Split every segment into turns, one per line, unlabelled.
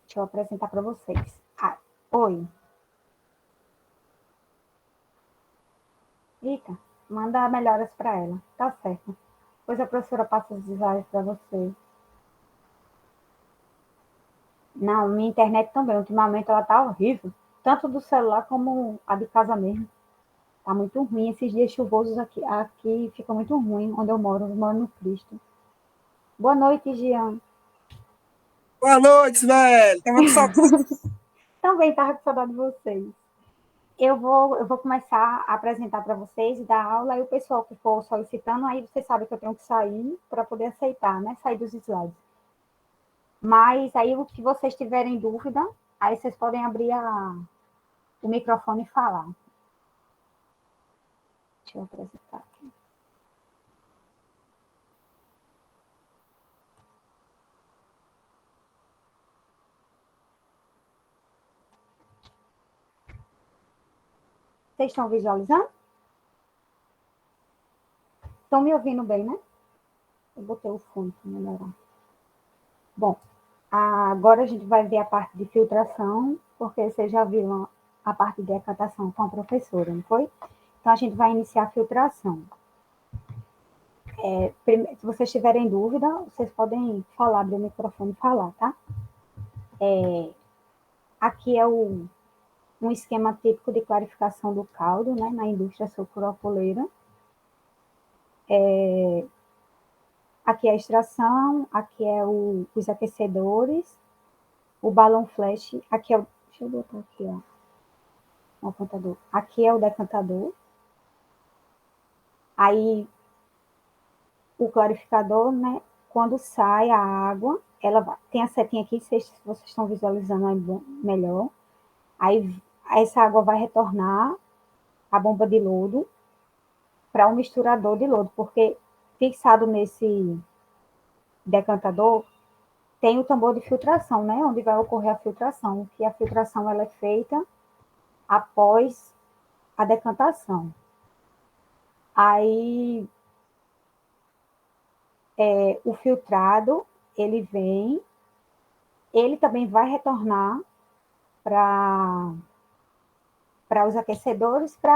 Deixa eu apresentar para vocês. Oi. Rita, manda melhoras para ela. Tá certo. Depois a professora passa os slides para você. Não, minha internet também. Ultimamente ela tá horrível. Tanto do celular como a de casa mesmo. Tá muito ruim. Esses dias chuvosos aqui fica muito ruim onde eu moro. Eu moro no Cristo. Boa noite, Jean.
Boa noite, velho. Tava com saudade.
Também estava com saudade de vocês. Eu vou começar a apresentar para vocês e dar aula, e o pessoal que for solicitando, aí vocês sabem que eu tenho que sair para poder aceitar, né? Sair dos slides. Mas aí, o que vocês tiverem dúvida, aí vocês podem abrir o microfone e falar. Deixa eu apresentar aqui. Vocês estão visualizando? Estão me ouvindo bem, né? Eu botei o fone para melhorar. Bom, agora a gente vai ver a parte de filtração, porque vocês já viram a parte de decantação com a professora, não foi? Então, a gente vai iniciar a filtração. Se vocês tiverem dúvida, vocês podem falar, abrir o microfone e falar, tá? Aqui é um esquema típico de clarificação do caldo, né, na indústria sucroalcooleira. Aqui é a extração, aqui é os aquecedores, o balão flash, aqui é o... Deixa eu botar aqui, ó, o apontador. Aqui é o decantador. Aí, o clarificador, né, quando sai a água, tem a setinha aqui, se vocês estão visualizando aí melhor. Aí, essa água vai retornar à bomba de lodo para um misturador de lodo, porque fixado nesse decantador tem o tambor de filtração, né, onde vai ocorrer a filtração, que a filtração ela é feita após a decantação. Aí, o filtrado, ele também vai retornar para os aquecedores, que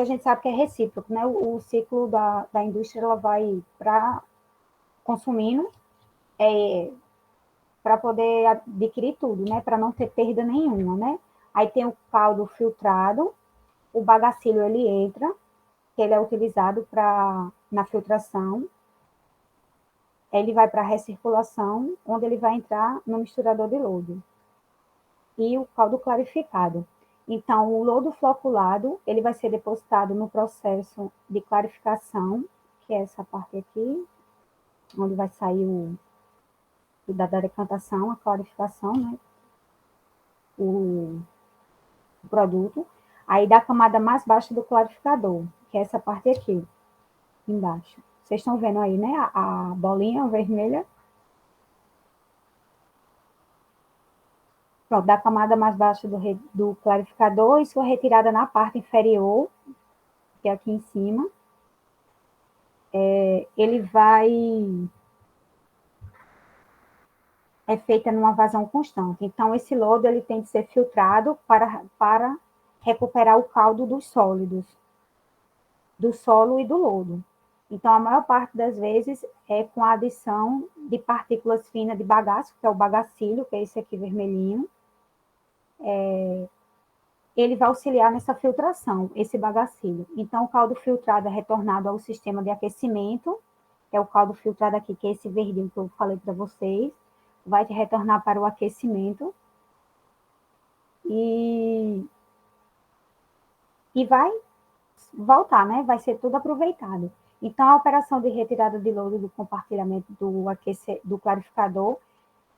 a gente sabe que é recíproco, né? O ciclo da indústria ela vai para consumindo para poder adquirir tudo, né? Para não ter perda nenhuma, né? Aí tem o caldo filtrado, o bagacilo ele entra, que ele é utilizado na filtração, ele vai para a recirculação, onde ele vai entrar no misturador de lodo. E o caldo clarificado. Então, o lodo floculado, ele vai ser depositado no processo de clarificação, que é essa parte aqui, onde vai sair da decantação, a clarificação, né? O produto. Aí, da camada mais baixa do clarificador, que é essa parte aqui, embaixo. Vocês estão vendo aí, né? A bolinha vermelha. Pronto, da camada mais baixa do clarificador, isso é retirada na parte inferior, que é aqui em cima. Ele é feita numa vazão constante. Então, esse lodo ele tem que ser filtrado para recuperar o caldo dos sólidos, do solo e do lodo. Então, a maior parte das vezes é com a adição de partículas finas de bagaço, que é o bagacilho, que é esse aqui vermelhinho. Ele vai auxiliar nessa filtração, esse bagacilho. Então, o caldo filtrado é retornado ao sistema de aquecimento, que é o caldo filtrado aqui, que é esse verdinho que eu falei para vocês, vai retornar para o aquecimento e vai voltar, né? Vai ser tudo aproveitado. Então, a operação de retirada de lodo do compartilhamento do clarificador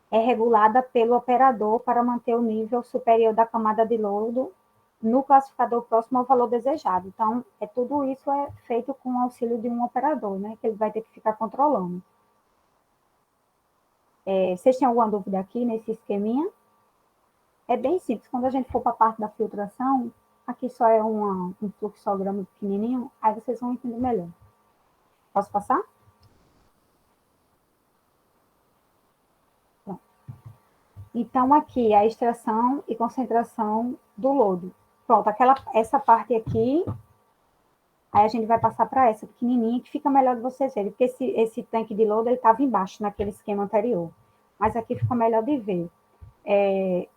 é regulada pelo operador para manter o nível superior da camada de lodo no classificador próximo ao valor desejado. Então, tudo isso é feito com o auxílio de um operador, né? Que ele vai ter que ficar controlando. Vocês têm alguma dúvida aqui nesse esqueminha? É bem simples. Quando a gente for para a parte da filtração, aqui só é um fluxograma pequenininho, aí vocês vão entender melhor. Posso passar? Pronto. Então, aqui, a extração e concentração do lodo. Pronto, essa parte aqui, aí a gente vai passar para essa pequenininha, que fica melhor de vocês verem, porque esse tanque de lodo, ele estava embaixo, naquele esquema anterior. Mas aqui fica melhor de ver.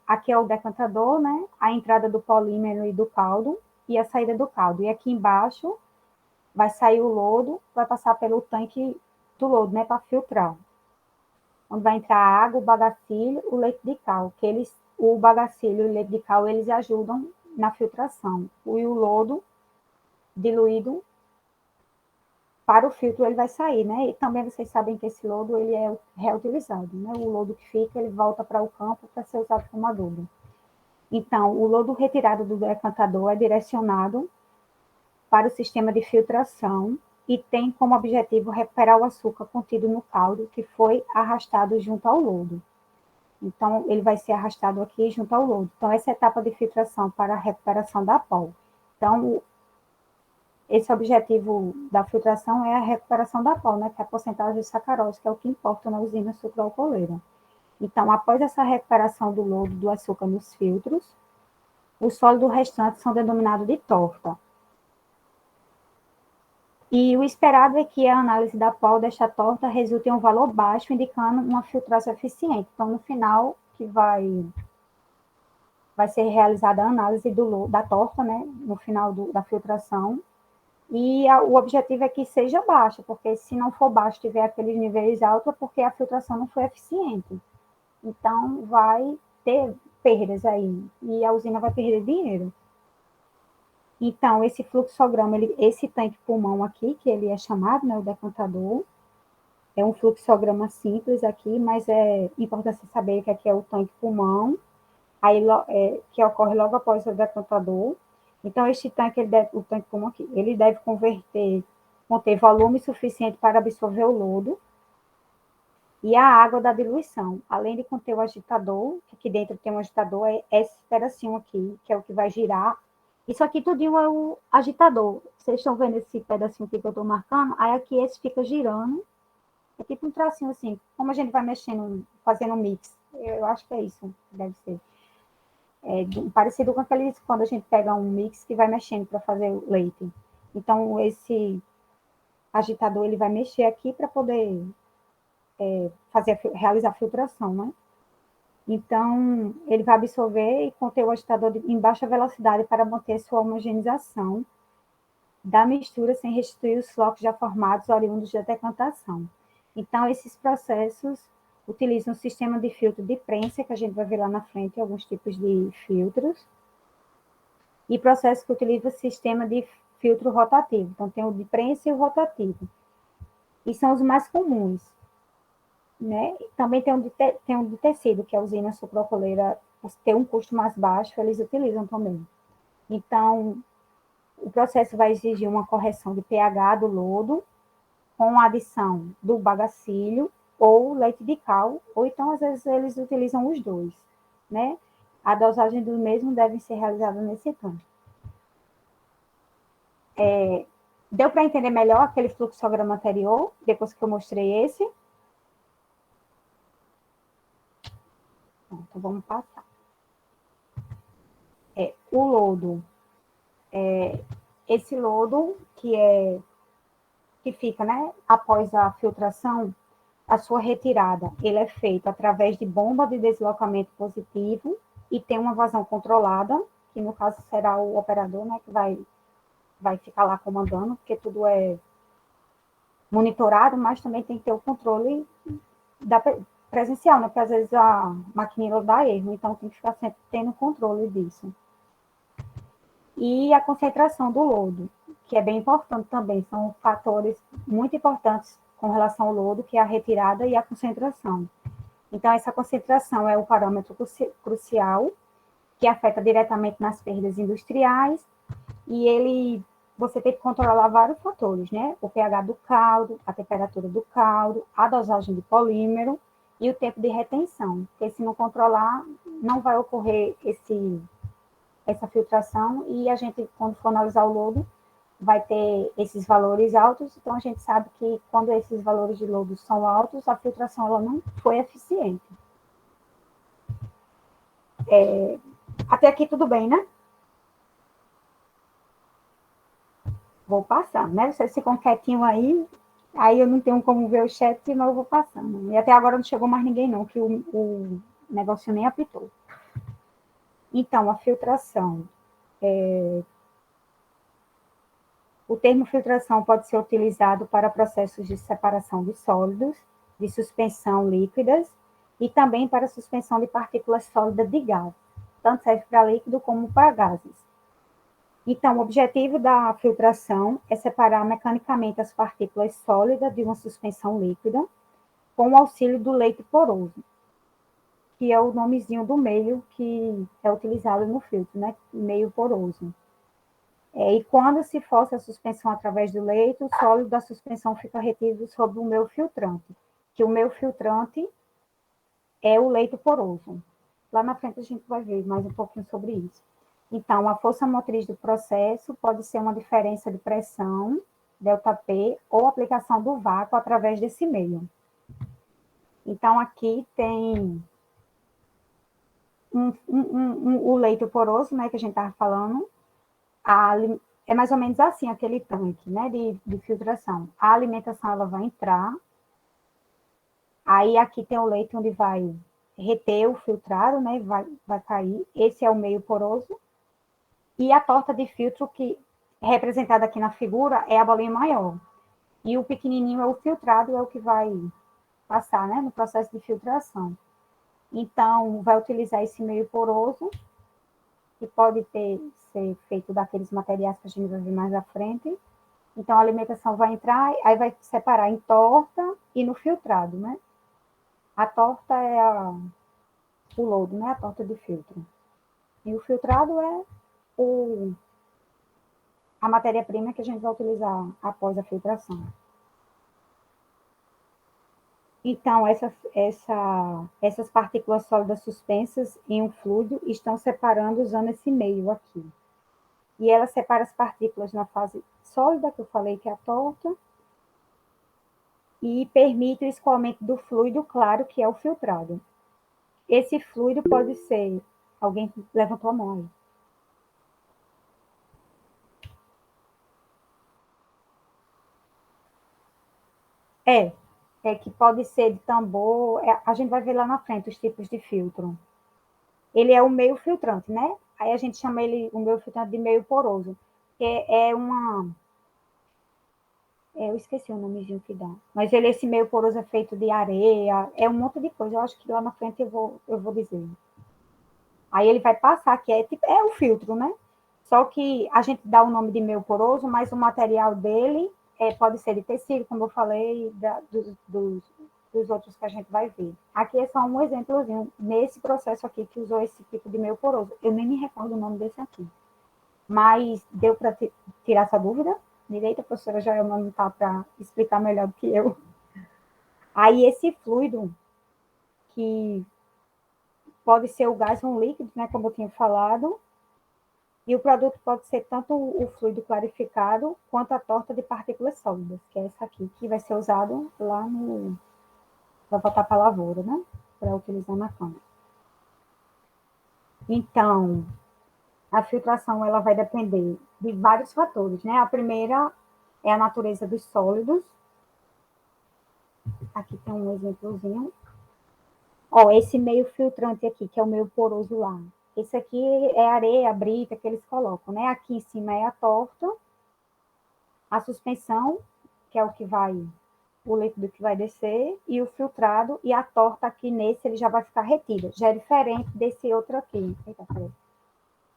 Aqui é o decantador, né? A entrada do polímero e do caldo, e a saída do caldo. E aqui embaixo vai sair o lodo, vai passar pelo tanque do lodo, né? Para filtrar. Onde vai entrar a água, o bagacilho, o leite de cal, o bagacilho e o leite de cal, eles ajudam na filtração. E o lodo diluído para o filtro ele vai sair, né? E também vocês sabem que esse lodo ele é reutilizado, né? O lodo que fica, ele volta para o campo para ser usado como adubo. Então, o lodo retirado do decantador é direcionado para o sistema de filtração e tem como objetivo recuperar o açúcar contido no caldo que foi arrastado junto ao lodo. Então, ele vai ser arrastado aqui junto ao lodo. Então, essa é a etapa de filtração para a recuperação da pó. Então, esse objetivo da filtração é a recuperação da pó, né, que é a porcentagem de sacarose, que é o que importa na usina sucroalcooleira. Então, após essa recuperação do lodo do açúcar nos filtros, os sólidos restantes são denominados de torta. E o esperado é que a análise da pó desta torta resulte em um valor baixo, indicando uma filtração eficiente. Então, no final, que vai ser realizada a análise da torta, né, no final da filtração, e o objetivo é que seja baixo, porque se não for baixo, tiver aqueles níveis altos, é porque a filtração não foi eficiente. Então, vai ter perdas aí, e a usina vai perder dinheiro. Então, esse fluxograma, esse tanque pulmão aqui, que ele é chamado, né, o decantador, é um fluxograma simples aqui, mas é importante você saber que aqui é o tanque pulmão, aí, que ocorre logo após o decantador. Então, este tanque, o tanque pulmão aqui, ele deve conter volume suficiente para absorver o lodo e a água da diluição, além de conter o agitador, que aqui dentro tem um agitador, é esse pedacinho aqui, que é o que vai girar. Isso aqui tudinho é o agitador. Vocês estão vendo esse pedacinho aqui que eu estou marcando? Aí aqui esse fica girando. É tipo um tracinho assim, como a gente vai mexendo, fazendo um mix. Eu acho que é isso, deve ser. Parecido com aqueles, quando a gente pega um mix que vai mexendo para fazer o leite. Então, esse agitador, ele vai mexer aqui para poder realizar a filtração, né? Então, ele vai absorver e conter o agitador em baixa velocidade para manter sua homogeneização da mistura sem restituir os flocos já formados oriundos da decantação. Então, esses processos utilizam um sistema de filtro de prensa, que a gente vai ver lá na frente, alguns tipos de filtros, e processos que utilizam o sistema de filtro rotativo. Então, tem o de prensa e o rotativo. E são os mais comuns. Né? Também tem um de tecido, que a usina sucroalcooleira, por ter um custo mais baixo, eles utilizam também. Então, o processo vai exigir uma correção de pH do lodo, com a adição do bagacilho ou leite de cal, ou então, às vezes, eles utilizam os dois, né? A dosagem do mesmo deve ser realizada nesse tanque. Deu para entender melhor aquele fluxograma anterior, depois que eu mostrei esse? Então, vamos passar. O lodo. Esse lodo que fica, né, após a filtração, a sua retirada, ele é feito através de bomba de deslocamento positivo e tem uma vazão controlada, que no caso será o operador, né, que vai ficar lá comandando, porque tudo é monitorado, mas também tem que ter o controle presencial, né, porque às vezes a maquininha dá erro, então tem que ficar sempre tendo controle disso. E a concentração do lodo, que é bem importante também, são fatores muito importantes com relação ao lodo, que é a retirada e a concentração. Então, essa concentração é o parâmetro crucial, que afeta diretamente nas perdas industriais, e você tem que controlar vários fatores, né? O pH do caldo, a temperatura do caldo, a dosagem de polímero e o tempo de retenção, porque se não controlar, não vai ocorrer essa filtração, e a gente, quando for analisar o lodo, vai ter esses valores altos, então a gente sabe que quando esses valores de lodo são altos, a filtração ela não foi eficiente. Até aqui tudo bem, né? Vou passando, né? Vocês ficam quietinho aí eu não tenho como ver o chat, mas eu vou passando. E até agora não chegou mais ninguém, não, que o negócio nem apitou. Então, a filtração. O termo filtração pode ser utilizado para processos de separação de sólidos, de suspensão líquidas e também para suspensão de partículas sólidas de gás. Tanto serve para líquido como para gases. Então, o objetivo da filtração é separar mecanicamente as partículas sólidas de uma suspensão líquida com o auxílio do leito poroso, que é o nomezinho do meio que é utilizado no filtro, né? Meio poroso. E quando se força a suspensão através do leito, o sólido da suspensão fica retido sobre o meio filtrante, que o meio filtrante é o leito poroso. Lá na frente a gente vai ver mais um pouquinho sobre isso. Então, a força motriz do processo pode ser uma diferença de pressão, ΔP, ou aplicação do vácuo através desse meio. Então, aqui tem o leito poroso, né, que a gente estava falando. É mais ou menos assim, aquele tanque, né, de filtração. A alimentação, ela vai entrar. Aí, aqui tem o leito onde vai reter o filtrado, né, vai cair. Esse é o meio poroso. E a torta de filtro, que é representada aqui na figura, é a bolinha maior. E o pequenininho é o filtrado, é o que vai passar, né, no processo de filtração. Então, vai utilizar esse meio poroso, que pode ser feito daqueles materiais que a gente vai ver mais à frente. Então, a alimentação vai entrar, aí vai separar em torta e no filtrado, né? A torta é o lodo, né? A torta de filtro. E o filtrado é a matéria-prima que a gente vai utilizar após a filtração. Então, essas partículas sólidas suspensas em um fluido estão separando usando esse meio aqui. E ela separa as partículas na fase sólida, que eu falei que é a torta, e permite o escoamento do fluido claro, que é o filtrado. Esse fluido pode ser... Alguém levantou a mão aí. É que pode ser de tambor, a gente vai ver lá na frente os tipos de filtro. Ele é o meio filtrante, né? Aí a gente chama ele, o meio filtrante, de meio poroso, que eu esqueci o nomezinho que dá, mas esse meio poroso é feito de areia, é um monte de coisa, eu acho que lá na frente eu vou dizer. Aí ele vai passar, que é o filtro, né? Só que a gente dá o nome de meio poroso, mas o material dele pode ser de tecido, como eu falei, dos outros que a gente vai ver. Aqui é só um exemplozinho, nesse processo aqui que usou esse tipo de meio poroso. Eu nem me recordo o nome desse aqui. Mas deu para tirar essa dúvida? Direito, a professora Joelma não está para explicar melhor do que eu. Aí esse fluido, que pode ser o gás ou um líquido, né, como eu tinha falado, e o produto pode ser tanto o fluido clarificado quanto a torta de partículas sólidas, que é essa aqui, que vai ser usado lá no... Vai voltar para a lavoura, né? Para utilizar na cana. Então, a filtração ela vai depender de vários fatores, né? A primeira é a natureza dos sólidos. Aqui tem um exemplozinho. Ó, esse meio filtrante aqui, que é o meio poroso lá. Esse aqui é areia, brita que eles colocam, né? Aqui em cima é a torta, a suspensão, que é o líquido que vai descer, e o filtrado, e a torta aqui nesse ele já vai ficar retida. Já é diferente desse outro aqui. Eita,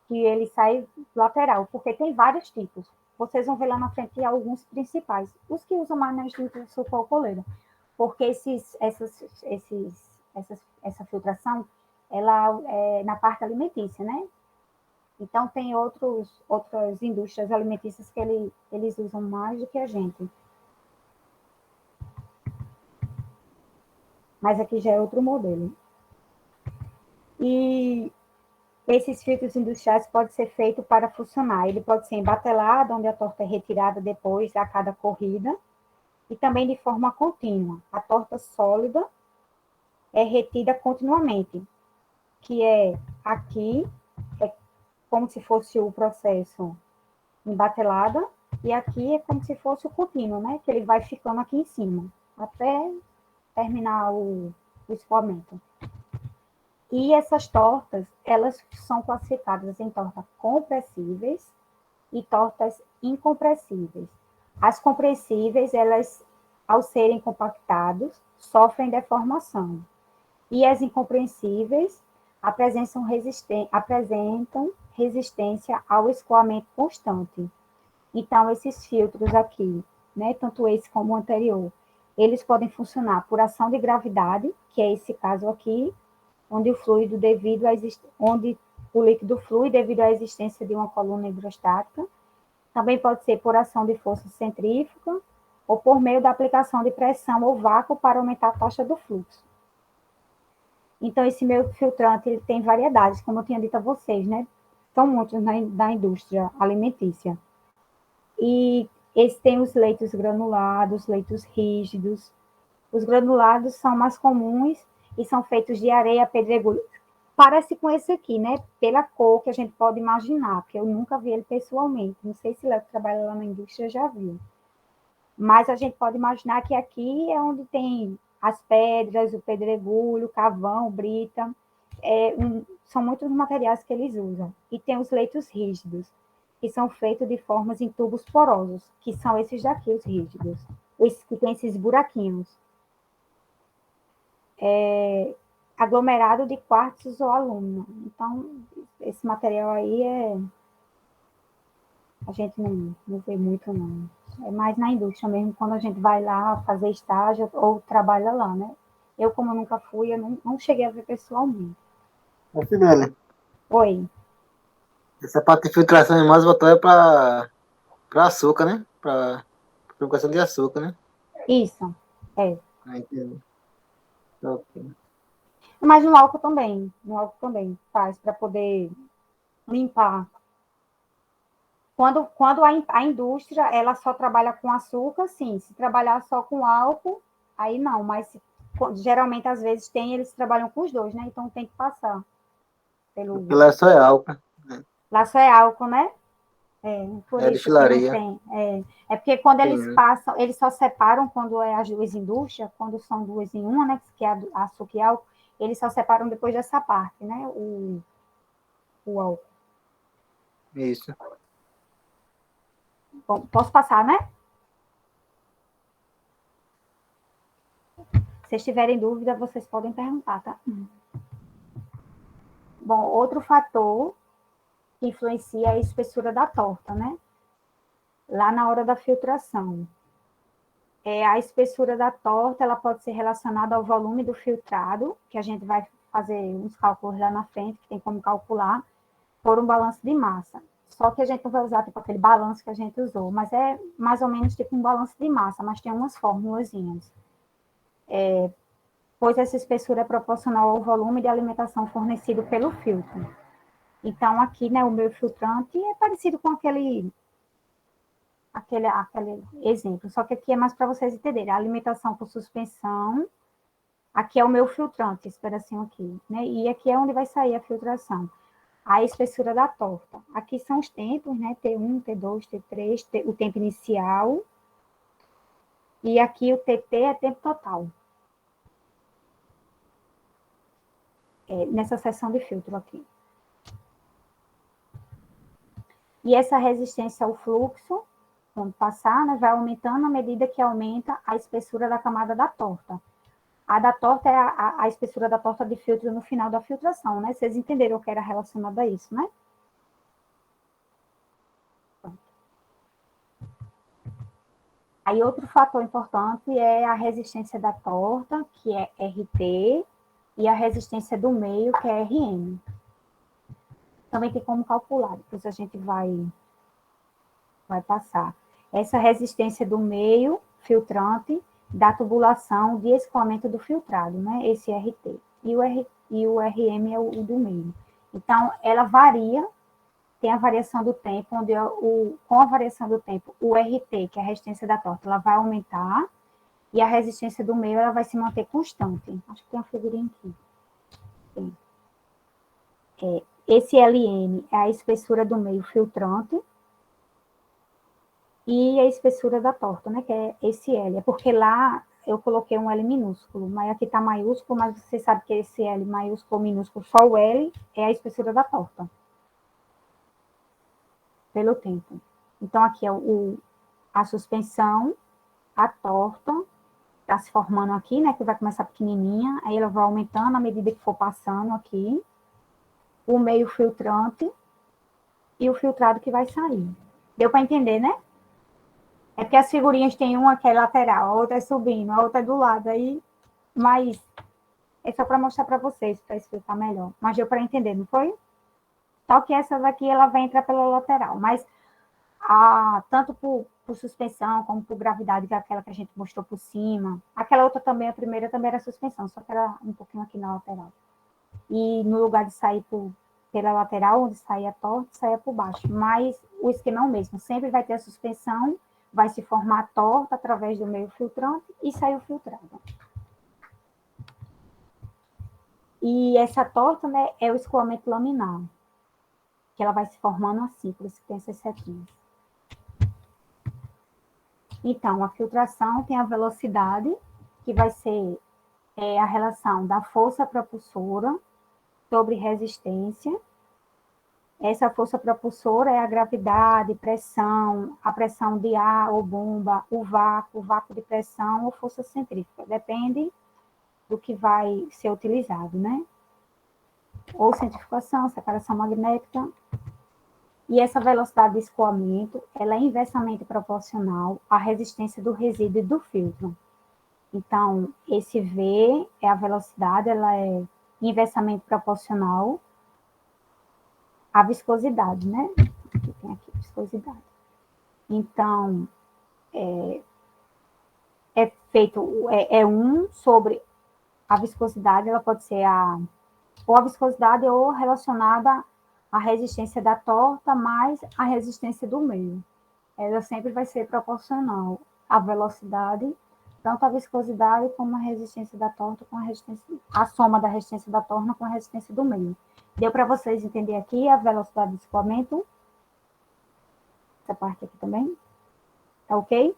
que ele sai lateral, porque tem vários tipos. Vocês vão ver lá na frente alguns principais, os que usam mais na indústria sucroalcooleira, porque essa filtração, ela é na parte alimentícia, né? Então, tem outras indústrias alimentícias que eles usam mais do que a gente. Mas aqui já é outro modelo. E esses filtros industriais podem ser feitos para funcionar. Ele pode ser embatelado, onde a torta é retirada depois a cada corrida, e também de forma contínua. A torta sólida é retida continuamente, que é aqui é como se fosse o processo em batelada, e aqui é como se fosse o contínuo, né? Que ele vai ficando aqui em cima, até terminar o escoamento. E essas tortas, elas são classificadas em tortas compressíveis e tortas incompressíveis. As compressíveis, elas, ao serem compactados, sofrem deformação. E as incompressíveis apresentam resistência ao escoamento constante. Então, esses filtros aqui, né, tanto esse como o anterior, eles podem funcionar por ação de gravidade, que é esse caso aqui, onde o fluido onde o líquido flui devido à existência de uma coluna hidrostática. Também pode ser por ação de força centrífuga ou por meio da aplicação de pressão ou vácuo para aumentar a taxa do fluxo. Então, esse meio filtrante ele tem variedades, como eu tinha dito a vocês, né? São muitos da indústria alimentícia. E esse tem os leitos granulados, leitos rígidos. Os granulados são mais comuns e são feitos de areia, pedregulho. Parece com esse aqui, né? Pela cor que a gente pode imaginar, porque eu nunca vi ele pessoalmente. Não sei se Léo que trabalha lá na indústria já viu. Mas a gente pode imaginar que aqui é onde tem as pedras, o pedregulho, o carvão, brita. São muitos materiais que eles usam. E tem os leitos rígidos, que são feitos de formas em tubos porosos, que são esses daqui, os rígidos. Esses que tem esses buraquinhos. Aglomerado de quartzos ou alumínio. Então, esse material aí a gente não vê muito, não. É mais na indústria mesmo, quando a gente vai lá fazer estágio ou trabalha lá, né? Eu, como nunca fui, eu não cheguei a ver pessoalmente.
Ô, Sibeli,
Oi.
essa parte de filtração é mais voltada para açúcar, né? Para questão de açúcar, né?
Isso, é.
Ah, entendi. Ok.
Mas no álcool também faz, para poder limpar. Quando a indústria, ela só trabalha com açúcar, sim. Se trabalhar só com álcool, aí não. Mas geralmente, às vezes, eles trabalham com os dois, né? Então tem que passar
Porque lá só é álcool, né?
Lá só é álcool, né? Por
É
isso que não
destilaria.
tem. Porque quando
Tem,
eles
né?
passam, eles só separam quando é as duas indústrias, quando são duas em uma, né? Que é a açúcar e álcool, eles só separam depois dessa parte, né? O álcool.
Isso.
Bom, posso passar, né? Se vocês tiverem dúvida, vocês podem perguntar, tá? Bom, outro fator que influencia é a espessura da torta, né? Lá na hora da filtração. A espessura da torta, ela pode ser relacionada ao volume do filtrado, que a gente vai fazer uns cálculos lá na frente, que tem como calcular, por um balanço de massa. Só que a gente não vai usar tipo aquele balanço que a gente usou, mas é mais ou menos tipo um balanço de massa, mas tem umas formulazinhas. Pois essa espessura é proporcional ao volume de alimentação fornecido pelo filtro. Então, aqui, né, o meu filtrante é parecido com aquele exemplo, só que aqui é mais para vocês entenderem. A alimentação por suspensão, aqui é o meu filtrante, esse pedacinho aqui, né? E aqui é onde vai sair a filtração. A espessura da torta. Aqui são os tempos, né? T1, T2, T3, o tempo inicial. E aqui o TT é tempo total. Nessa seção de filtro aqui. E essa resistência ao fluxo, quando passar, né, vai aumentando à medida que aumenta a espessura da camada da torta. A da torta é a espessura da torta de filtro no final da filtração, né? Vocês entenderam o que era relacionado a isso, né? Aí outro fator importante é a resistência da torta, que é RT, e a resistência do meio, que é RM. Também tem como calcular, depois a gente vai passar. Essa resistência do meio filtrante da tubulação de escoamento do filtrado, né? Esse RT. E o RM é o do meio. Então, ela varia, tem a variação do tempo, onde com a variação do tempo, o RT, que é a resistência da torta, ela vai aumentar, e a resistência do meio, ela vai se manter constante. Acho que tem uma figurinha aqui. esse LN é a espessura do meio filtrante e a espessura da torta, né, que é esse L. É porque lá eu coloquei um L minúsculo, mas aqui está maiúsculo, mas você sabe que esse L maiúsculo ou minúsculo, só o L é a espessura da torta. Pelo tempo. Então, aqui é a suspensão, a torta, está se formando aqui, né, que vai começar pequenininha, aí ela vai aumentando à medida que for passando aqui, o meio filtrante e o filtrado que vai sair. Deu para entender, né? É porque as figurinhas tem uma que é lateral, a outra é subindo, a outra é do lado, aí, mas é só para mostrar para vocês, para explicar melhor. Mas deu para entender, não foi? Só que essa daqui, ela vai entrar pela lateral, mas tanto por suspensão como por gravidade, que é aquela que a gente mostrou por cima. Aquela outra também, a primeira também era suspensão, só que era um pouquinho aqui na lateral. E no lugar de sair pela lateral, onde saía a torta, saía por baixo. Mas o esquema é o mesmo, sempre vai ter a suspensão, vai se formar a torta através do meio filtrante e sair o filtrado. E essa torta, né, é o escoamento laminar, que ela vai se formando assim, por isso que tem essas setinhas. Então, a filtração tem a velocidade, que vai ser a relação da força propulsora sobre resistência. Essa força propulsora é a gravidade, pressão, a pressão de ar ou bomba, o vácuo de pressão ou força centrífuga. Depende do que vai ser utilizado, né? Ou centrifugação, separação magnética. E essa velocidade de escoamento, ela é inversamente proporcional à resistência do resíduo e do filtro. Então, esse V é a velocidade, ela é inversamente proporcional à viscosidade, né? Aqui tem aqui, viscosidade. Então, feito, é 1 sobre a viscosidade, ela pode ser ou a viscosidade ou relacionada à resistência da torta mais a resistência do meio. Ela sempre vai ser proporcional à velocidade, tanto a viscosidade como a resistência da torta com a soma da resistência da torta com a resistência do meio. Deu para vocês entenderem aqui a velocidade de escoamento? Essa parte aqui também? Tá ok?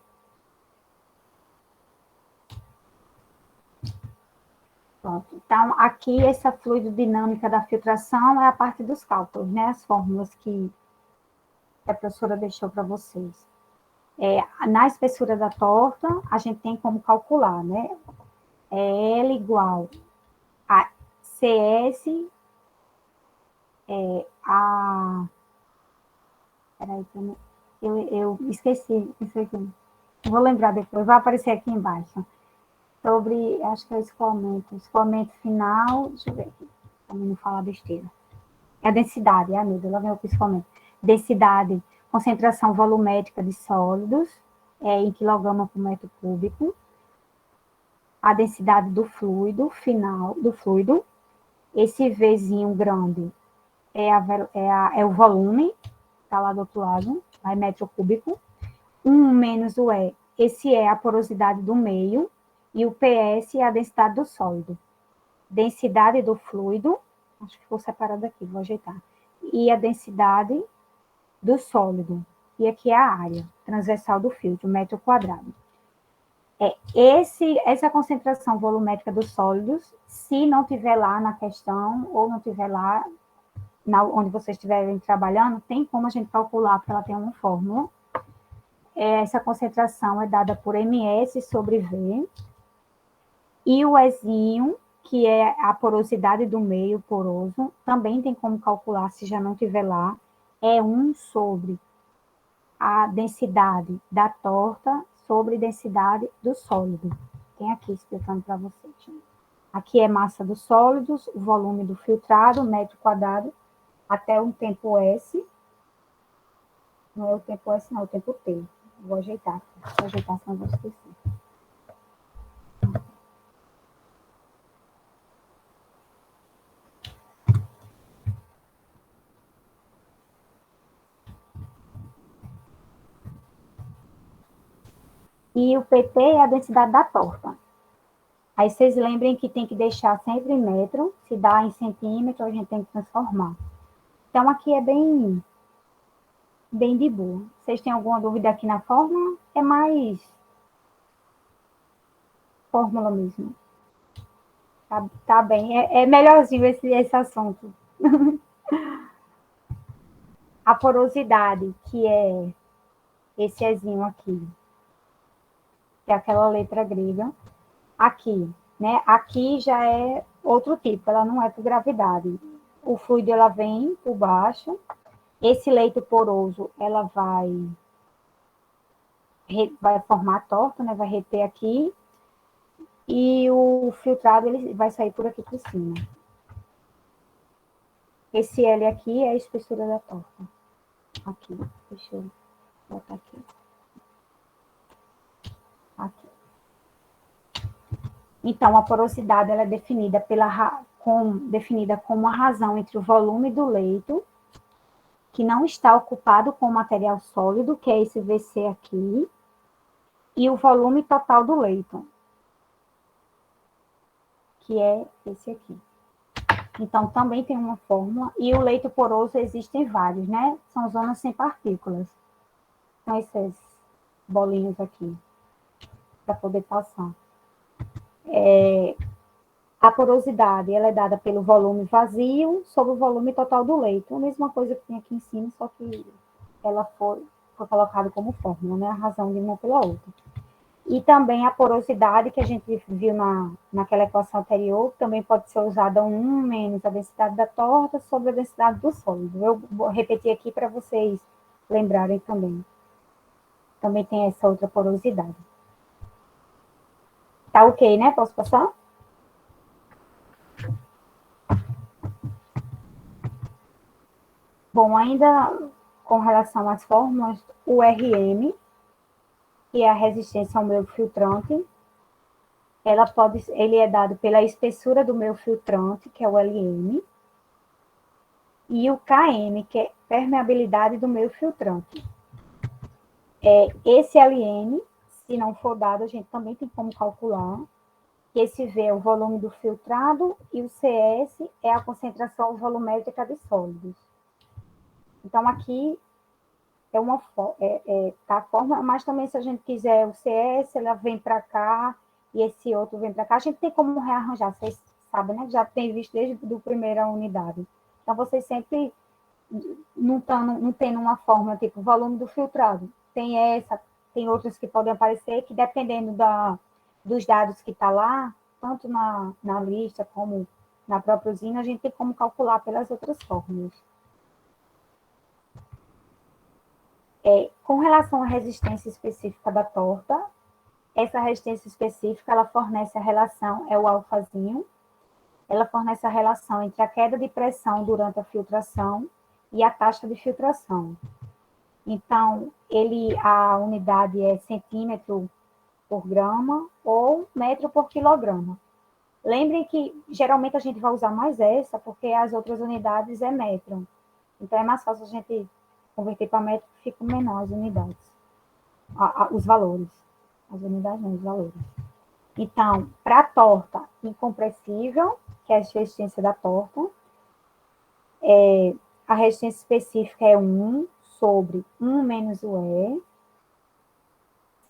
Pronto. Então, aqui, essa fluidodinâmica da filtração é a parte dos cálculos, né? As fórmulas que a professora deixou para vocês. Na espessura da torta, a gente tem como calcular, né? L igual a CS, peraí, eu esqueci isso aqui. Vou lembrar depois, vai aparecer aqui embaixo. Sobre, acho que é o escoamento final, deixa eu ver aqui, para não falar besteira. É a densidade, meu Deus, lá vem o escoamento. Densidade, concentração volumétrica de sólidos, em quilograma por metro cúbico. A densidade do fluido final, do fluido. Esse Vzinho grande é o volume, está lá do outro lado, vai metro cúbico. 1 menos o E, esse é a porosidade do meio, e o PS é a densidade do sólido. Densidade do fluido, acho que ficou separado aqui, vou ajeitar. E a densidade do sólido. E aqui é a área transversal do filtro, metro quadrado. Essa concentração volumétrica dos sólidos, se não tiver lá na questão, ou não tiver lá onde vocês estiverem trabalhando, tem como a gente calcular, porque ela tem uma fórmula. Essa concentração é dada por ms sobre V, e o Ezinho, que é a porosidade do meio poroso, também tem como calcular, se já não tiver lá, é 1 sobre a densidade da torta sobre densidade do sólido. Tem aqui explicando para vocês. Aqui é massa dos sólidos, o volume do filtrado, metro quadrado, até um tempo S. Não é o tempo S, não, é o tempo T. Vou ajeitar, senão eu vou esquecer. E o PT é a densidade da torta. Aí vocês lembrem que tem que deixar sempre em metro, se dá em centímetro, a gente tem que transformar. Então, aqui é bem de boa. Vocês têm alguma dúvida aqui na fórmula? É mais fórmula mesmo. Tá bem, é melhorzinho esse assunto. A porosidade, que é esse ezinho aqui, que é aquela letra grega, aqui, né? Aqui já é outro tipo, ela não é por gravidade. O fluido, ela vem por baixo, esse leito poroso, ela vai formar a torta, né? Vai reter aqui, e o filtrado, ele vai sair por aqui por cima. Esse L aqui é a espessura da torta. Aqui, deixa eu botar aqui. Aqui. Então, a porosidade ela é definida, definida como a razão entre o volume do leito, que não está ocupado com material sólido, que é esse VC aqui, e o volume total do leito, que é esse aqui. Então, também tem uma fórmula, e o leito poroso existem vários, né? São zonas sem partículas. São esses bolinhos aqui, para poder passar. A porosidade, ela é dada pelo volume vazio sobre o volume total do leito. A mesma coisa que tem aqui em cima, só que ela foi colocada como fórmula, né? A razão de uma pela outra. E também a porosidade, que a gente viu naquela equação anterior, também pode ser usada 1 menos a densidade da torta sobre a densidade do sólido. Eu vou repetir aqui para vocês lembrarem também. Também tem essa outra porosidade. Tá ok, né? Posso passar? Bom, ainda com relação às fórmulas, o RM, que é a resistência ao meio filtrante, ele é dado pela espessura do meio filtrante, que é o LM, e o KM, que é permeabilidade do meio filtrante. Esse LM, se não for dado, a gente também tem como calcular. Esse V é o volume do filtrado e o CS é a concentração volumétrica de sólidos. Então, aqui tá a forma, mas também se a gente quiser o CS, ela vem para cá e esse outro vem para cá. A gente tem como rearranjar, vocês sabem, né? Já tem visto desde a primeira unidade. Então, vocês sempre não tendo uma fórmula tipo volume do filtrado. Tem outras que podem aparecer que dependendo dos dados que está lá, tanto na lista como na própria usina, a gente tem como calcular pelas outras fórmulas. Com relação à resistência específica da torta, essa resistência específica, ela fornece a relação, é o alfazinho, ela fornece a relação entre a queda de pressão durante a filtração e a taxa de filtração. Então, a unidade é centímetro por grama ou metro por quilograma. Lembrem que, geralmente, a gente vai usar mais essa, porque as outras unidades é metro. Então, é mais fácil a gente converter para metro, que ficam menor as unidades. Os valores. As unidades não, os valores. Então, para a torta incompressível, que é a resistência da torta, a resistência específica é 1 sobre 1 menos o E.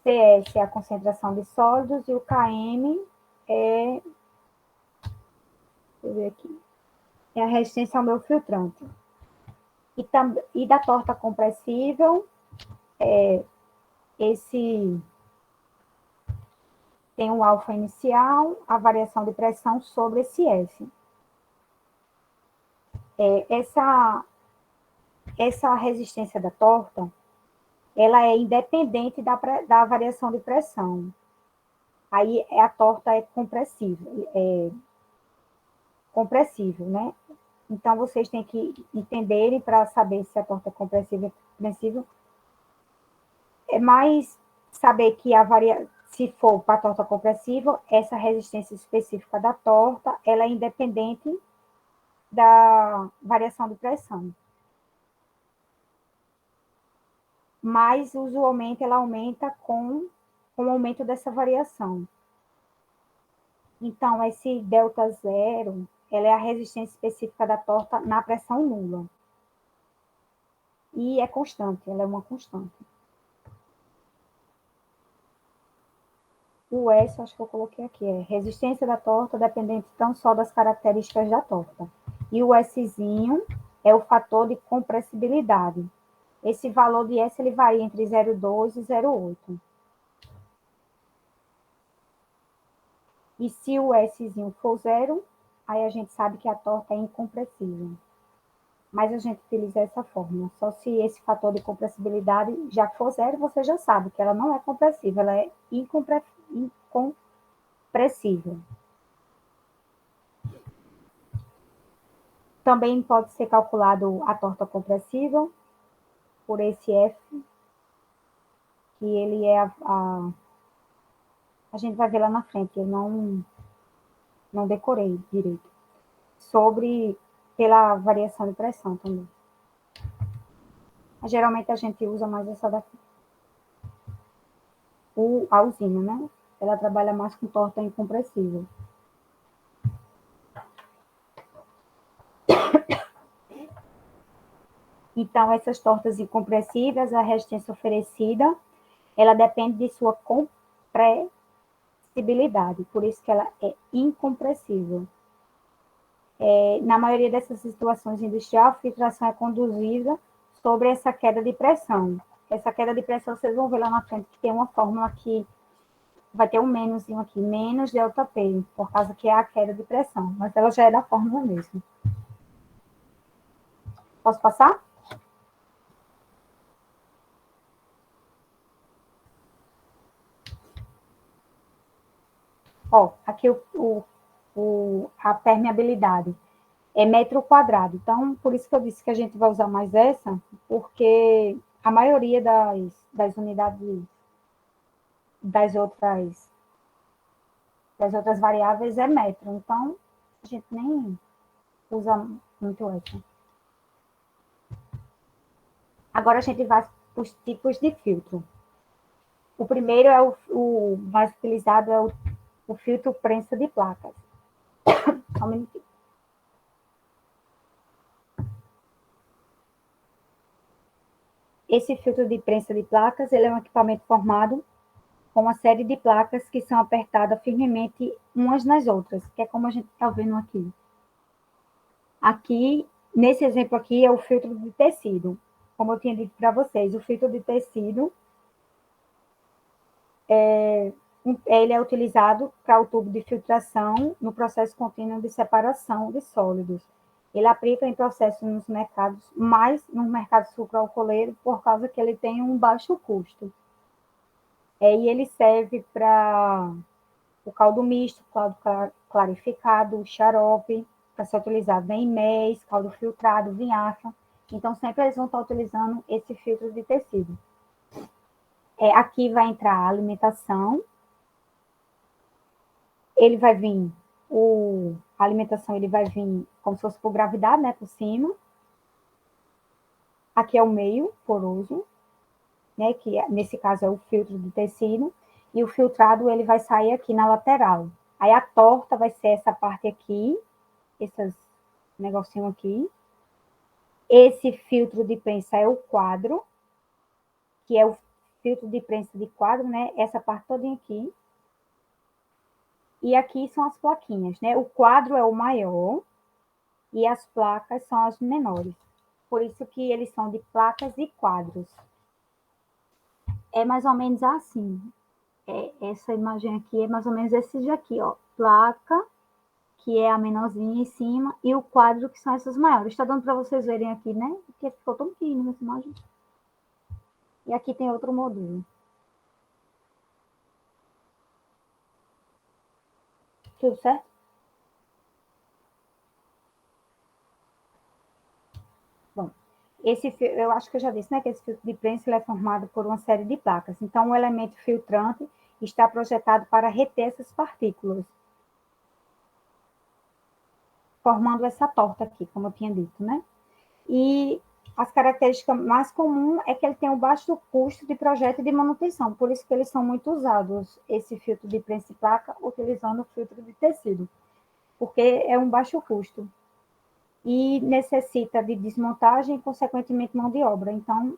CS é a concentração de sólidos e o KM é... Deixa eu ver aqui. É a resistência ao meu filtrante. E da torta compressível, esse tem o alfa inicial, a variação de pressão sobre esse S. Essa resistência da torta, ela é independente da variação de pressão. Aí a torta é compressível, né? Então, vocês têm que entenderem para saber se a torta é compressível ou compressível. É mais saber que se for para a torta compressível, essa resistência específica da torta, ela é independente da variação de pressão. Mas, usualmente, ela aumenta com o aumento dessa variação. Então, esse delta zero, ela é a resistência específica da torta na pressão nula. E é constante, ela é uma constante. O S, acho que eu coloquei aqui, é resistência da torta dependente tão só das características da torta. E o Szinho é o fator de compressibilidade. Esse valor de S ele varia entre 0,2 e 0,8. E se o Szinho for zero, aí a gente sabe que a torta é incompressível. Mas a gente utiliza essa fórmula. Só se esse fator de compressibilidade já for zero, você já sabe que ela não é compressível, ela é incompressível. Também pode ser calculado a torta compressível por esse F, que ele é a gente vai ver lá na frente, eu não decorei direito. Pela variação de pressão também. Mas, geralmente a gente usa mais essa daqui. A usina, né? Ela trabalha mais com torta incompressível. Então, essas tortas incompressíveis, a resistência oferecida, ela depende de sua compressibilidade, por isso que ela é incompressível. Na maioria dessas situações industriais, a filtração é conduzida sobre essa queda de pressão. Essa queda de pressão, vocês vão ver lá na frente que tem uma fórmula que vai ter um menoszinho aqui, menos ΔP, por causa que é a queda de pressão, mas ela já é da fórmula mesmo. Posso passar? Ó, aqui a permeabilidade é metro quadrado. Então, por isso que eu disse que a gente vai usar mais essa, porque a maioria das unidades das outras variáveis é metro. Então, a gente nem usa muito essa. Agora a gente vai para os tipos de filtro. O primeiro é o mais utilizado é o filtro prensa de placas. Só um minutinho. Esse filtro de prensa de placas, ele é um equipamento formado com uma série de placas que são apertadas firmemente umas nas outras, que é como a gente está vendo aqui. Aqui, nesse exemplo aqui, é o filtro de tecido. Como eu tinha dito para vocês, o filtro de tecido ele é utilizado para o tubo de filtração no processo contínuo de separação de sólidos. Ele aplica em processos nos mercados, mais no mercado sucroalcooleiro, por causa que ele tem um baixo custo. E ele serve para o caldo misto, caldo clarificado, xarope, para ser utilizado em méis, caldo filtrado, vinhaça. Então, sempre eles vão estar utilizando esse filtro de tecido. Aqui vai entrar a alimentação. Ele vai vir, a alimentação ele vai vir como se fosse por gravidade, né, por cima. Aqui é o meio poroso, né, que nesse caso é o filtro de tecido, e o filtrado ele vai sair aqui na lateral. Aí a torta vai ser essa parte aqui, esses negocinho aqui. Esse filtro de prensa é o quadro, que é o filtro de prensa de quadro, né, essa parte toda aqui. E aqui são as plaquinhas, né? O quadro é o maior e as placas são as menores. Por isso que eles são de placas e quadros. É mais ou menos assim. Essa imagem aqui é mais ou menos esse daqui, ó. Placa, que é a menorzinha em cima, e o quadro, que são essas maiores. Está dando para vocês verem aqui, né? Porque ficou tão pequeno essa imagem. E aqui tem outro modelo. Tudo certo? Bom, eu acho que eu já disse, né, que esse filtro de prensa é formado por uma série de placas. Então, o elemento filtrante está projetado para reter essas partículas, formando essa torta aqui, como eu tinha dito, né? E As características mais comuns é que ele tem um baixo custo de projeto e de manutenção, por isso que eles são muito usados, esse filtro de prensa e placa, utilizando o filtro de tecido, porque é um baixo custo e necessita de desmontagem e, consequentemente, mão de obra. Então,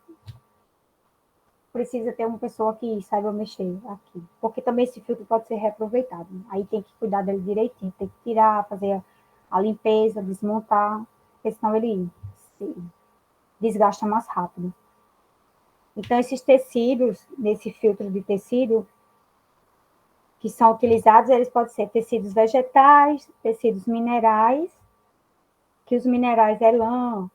precisa ter uma pessoa que saiba mexer aqui, porque também esse filtro pode ser reaproveitado. Aí tem que cuidar dele direitinho, tem que tirar, fazer a limpeza, desmontar, porque senão ele se desgasta mais rápido. Então, esses tecidos, nesse filtro de tecido, que são utilizados, eles podem ser tecidos vegetais, tecidos minerais, que os minerais é lã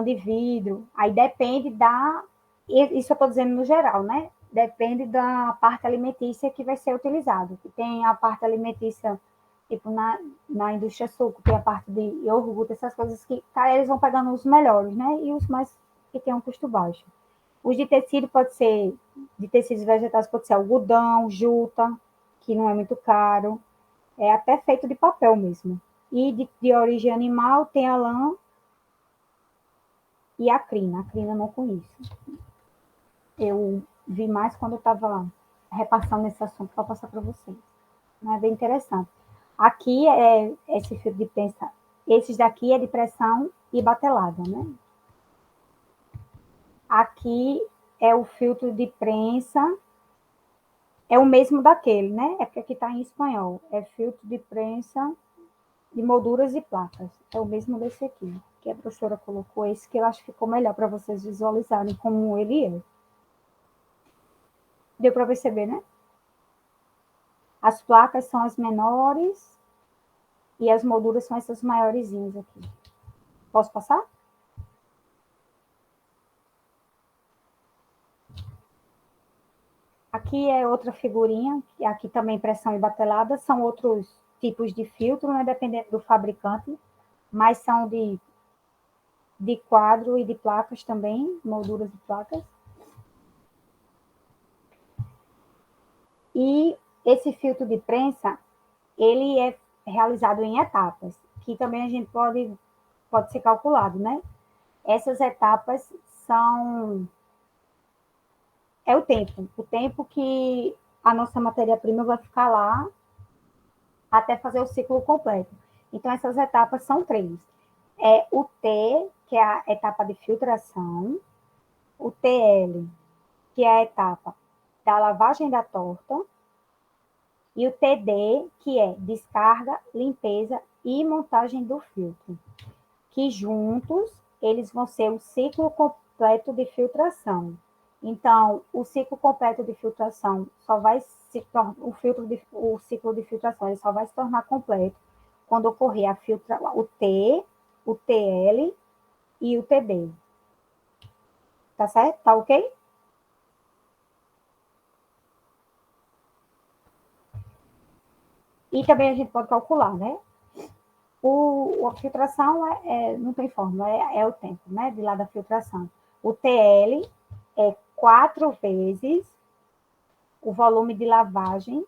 de vidro, aí depende da, isso eu estou dizendo no geral, né? Depende da parte alimentícia que vai ser utilizado. Tem a parte alimentícia, tipo na indústria suco, tem a parte de iogurte, essas coisas que tá, eles vão pegando os melhores, né? E os mais que tem um custo baixo. Os de tecido pode ser, de tecidos vegetais pode ser algodão, juta, que não é muito caro, é até feito de papel mesmo. E de origem animal tem a lã e a crina. A crina eu não conheço. Eu vi mais quando eu estava repassando esse assunto para passar para vocês. É bem interessante. Aqui é esse filtro de prensa, esses daqui é de pressão e batelada, né? Aqui é o filtro de prensa, é o mesmo daquele, né? É porque aqui está em espanhol. É filtro de prensa de molduras e placas. É o mesmo desse aqui, que a professora colocou esse, que eu acho que ficou melhor para vocês visualizarem como ele é. Deu para perceber, né? As placas são as menores e as molduras são essas maiorzinhas aqui. Posso passar? Aqui é outra figurinha, que aqui também pressão e batelada, são outros tipos de filtro, né, dependendo do fabricante, mas são de quadro e de placas também, molduras de placas. E esse filtro de prensa, ele é realizado em etapas, que também a gente pode ser calculado, né? Essas etapas são é o tempo que a nossa matéria-prima vai ficar lá até fazer o ciclo completo. Então, essas etapas são três. É o T, que é a etapa de filtração, o TL, que é a etapa da lavagem da torta, e o TD, que é descarga, limpeza e montagem do filtro, que juntos eles vão ser o ciclo completo de filtração. Então, o ciclo completo de filtração só vai se tornar, o ciclo de filtração ele só vai se tornar completo quando ocorrer o T, o TL e o TD. Tá certo? Tá ok? E também a gente pode calcular, né? A filtração não tem fórmula, é o tempo, né? De lá da filtração. O TL é 4 vezes o volume de lavagem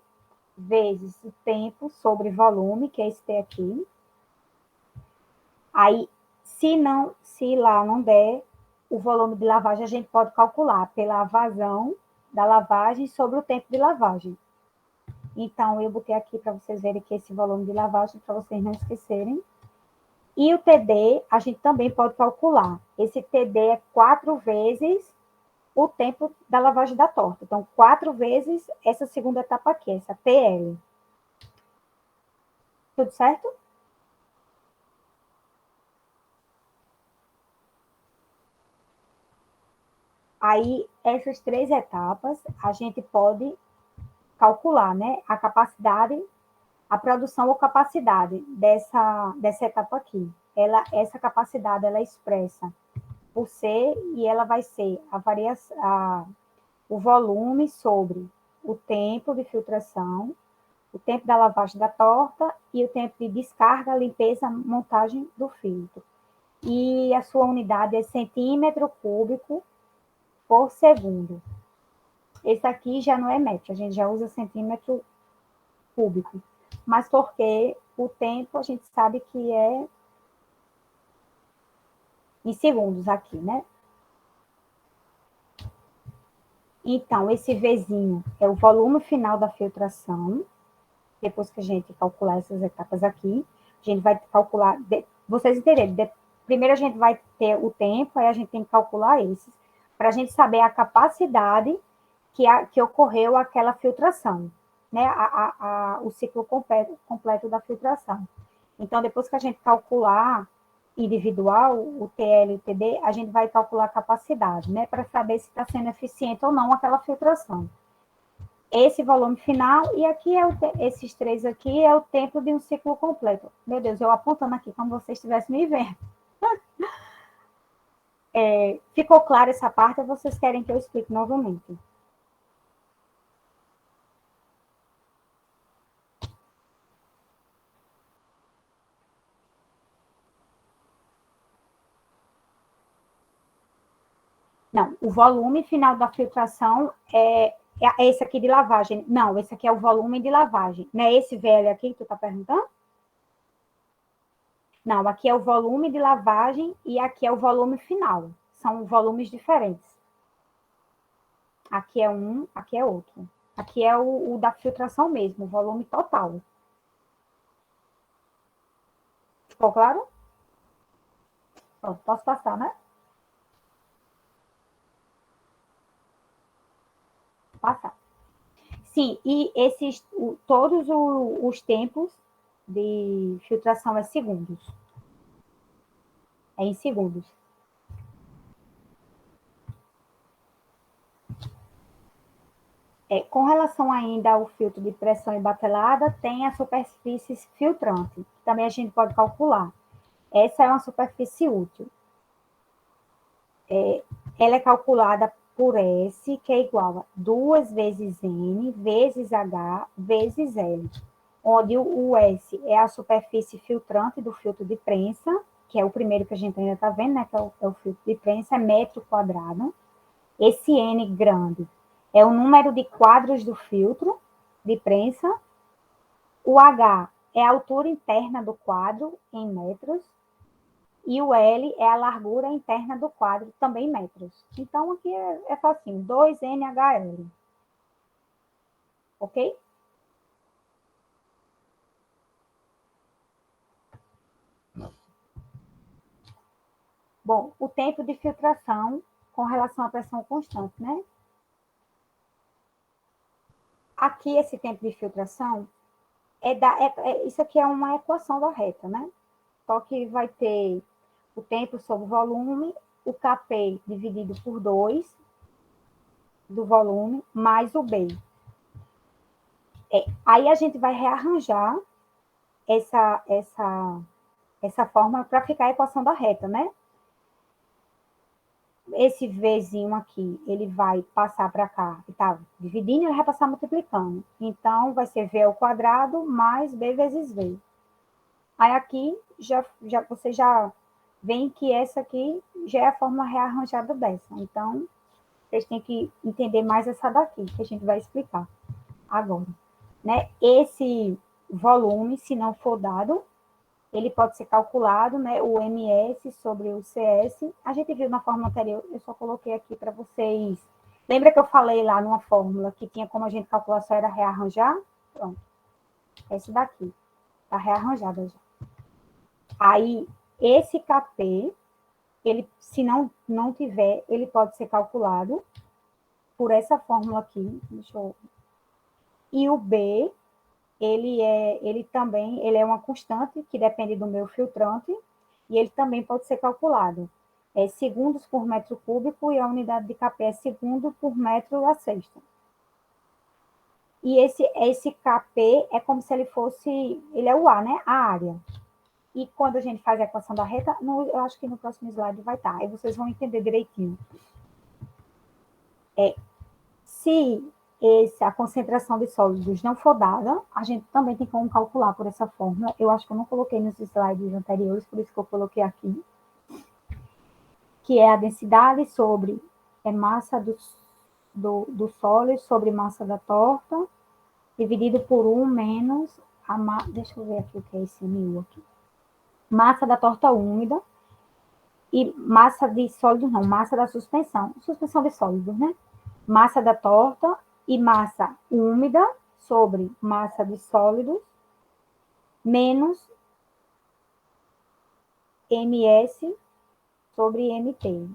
vezes o tempo sobre volume, que é esse T aqui. Aí, se lá não der o volume de lavagem, a gente pode calcular pela vazão da lavagem sobre o tempo de lavagem. Então, eu botei aqui para vocês verem que esse volume de lavagem, para vocês não esquecerem. E o TD, a gente também pode calcular. Esse TD é 4 vezes o tempo da lavagem da torta. Então, 4 vezes essa segunda etapa aqui, essa TL. Tudo certo? Aí, essas 3 etapas, a gente pode calcular, né? A capacidade, a produção ou capacidade dessa etapa aqui. Essa capacidade, ela é expressa por C e ela vai ser o volume sobre o tempo de filtração, o tempo da lavagem da torta e o tempo de descarga, limpeza, montagem do filtro. E a sua unidade é centímetro cúbico por segundo. Esse aqui já não é metro, a gente já usa centímetro cúbico. Mas porque o tempo a gente sabe que é em segundos aqui, né? Então, esse Vzinho é o volume final da filtração. Depois que a gente calcular essas etapas aqui, a gente vai calcular, vocês entenderem, primeiro a gente vai ter o tempo, aí a gente tem que calcular esses, para a gente saber a capacidade que ocorreu aquela filtração, né? O ciclo completo da filtração. Então, depois que a gente calcular individual, o TL e o TD, a gente vai calcular a capacidade, né? Para saber se está sendo eficiente ou não aquela filtração. Esse volume final, e aqui esses três aqui é o tempo de um ciclo completo. Meu Deus, eu apontando aqui como vocês estivessem me vendo. Ficou clara essa parte ou vocês querem que eu explique novamente? Não, o volume final da filtração é esse aqui de lavagem. Não, esse aqui é o volume de lavagem. Não é esse velho aqui que tu está perguntando? Não, aqui é o volume de lavagem e aqui é o volume final. São volumes diferentes. Aqui é um, aqui é outro. Aqui é o da filtração mesmo, o volume total. Ficou claro? Pronto, posso passar, né? Passar. Sim, e todos os tempos de filtração é segundos. É em segundos. Com relação ainda ao filtro de pressão e batelada, tem a superfície filtrante, que também a gente pode calcular. Essa é uma superfície útil. Ela é calculada por S, que é igual a 2 vezes N, vezes H, vezes L, onde o S é a superfície filtrante do filtro de prensa, que é o primeiro que a gente ainda está vendo, né, que é o filtro de prensa, é metro quadrado. Esse N grande é o número de quadros do filtro de prensa. O H é a altura interna do quadro, em metros. E o L é a largura interna do quadro, também em metros. Então, aqui é facinho, 2NHL. Ok? Bom, o tempo de filtração com relação à pressão constante, né? Aqui, esse tempo de filtração, isso aqui é uma equação da reta, né? Só que vai ter o tempo sobre o volume, o Kp dividido por 2 do volume, mais o B. Aí a gente vai rearranjar essa fórmula para ficar a equação da reta, né? Esse Vzinho aqui, ele vai passar para cá, e tá dividindo, ele vai passar multiplicando. Então, vai ser V ao quadrado mais B vezes V. Aí aqui, você já vê que essa aqui já é a fórmula rearranjada dessa. Então, vocês têm que entender mais essa daqui, que a gente vai explicar agora. Né? Esse volume, se não for dado, ele pode ser calculado, né, o MS sobre o CS. A gente viu na fórmula anterior, eu só coloquei aqui para vocês. Lembra que eu falei lá numa fórmula que tinha como a gente calcular, só era rearranjar? Pronto. Esse daqui. Está rearranjado já. Aí, esse Kp, ele, se não tiver, ele pode ser calculado por essa fórmula aqui. Deixa eu... E o B, ele também é uma constante que depende do meu filtrante e ele também pode ser calculado. É segundos por metro cúbico e a unidade de Kp é segundo por metro a sexta. E esse Kp é como se ele fosse, ele é o A, né? A área. E quando a gente faz a equação da reta, eu acho que no próximo slide vai estar. Aí vocês vão entender direitinho. Se a concentração de sólidos não for dada, a gente também tem como calcular por essa fórmula. Eu acho que eu não coloquei nos slides anteriores, por isso que eu coloquei aqui. Que é a densidade sobre massa do sólido sobre massa da torta, dividido por 1 menos a massa... Deixa eu ver aqui o que é esse mil aqui. Massa da torta úmida, e massa de sólidos não, massa da suspensão de sólidos, né? Massa da torta e massa úmida sobre massa de sólidos menos MS sobre MT.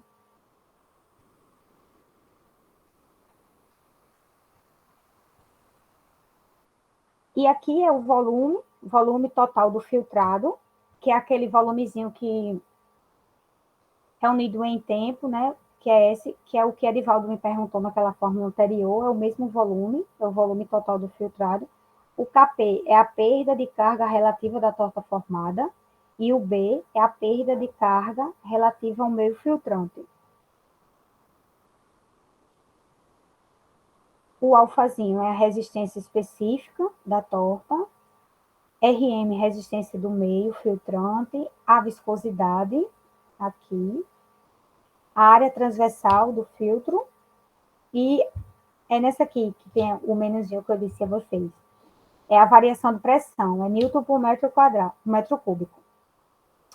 E aqui é o volume total do filtrado, que é aquele volumezinho que é unido em tempo, né? Que é esse, que é o que Edivaldo me perguntou naquela fórmula anterior, é o mesmo volume, é o volume total do filtrado. O Kp é a perda de carga relativa da torta formada, e o B é a perda de carga relativa ao meio filtrante. O alfazinho é a resistência específica da torta, RM, resistência do meio filtrante, a viscosidade, aqui, a área transversal do filtro, e é nessa aqui que tem o menuzinho que eu disse a vocês. É a variação de pressão, é Newton por metro quadrado, metro cúbico.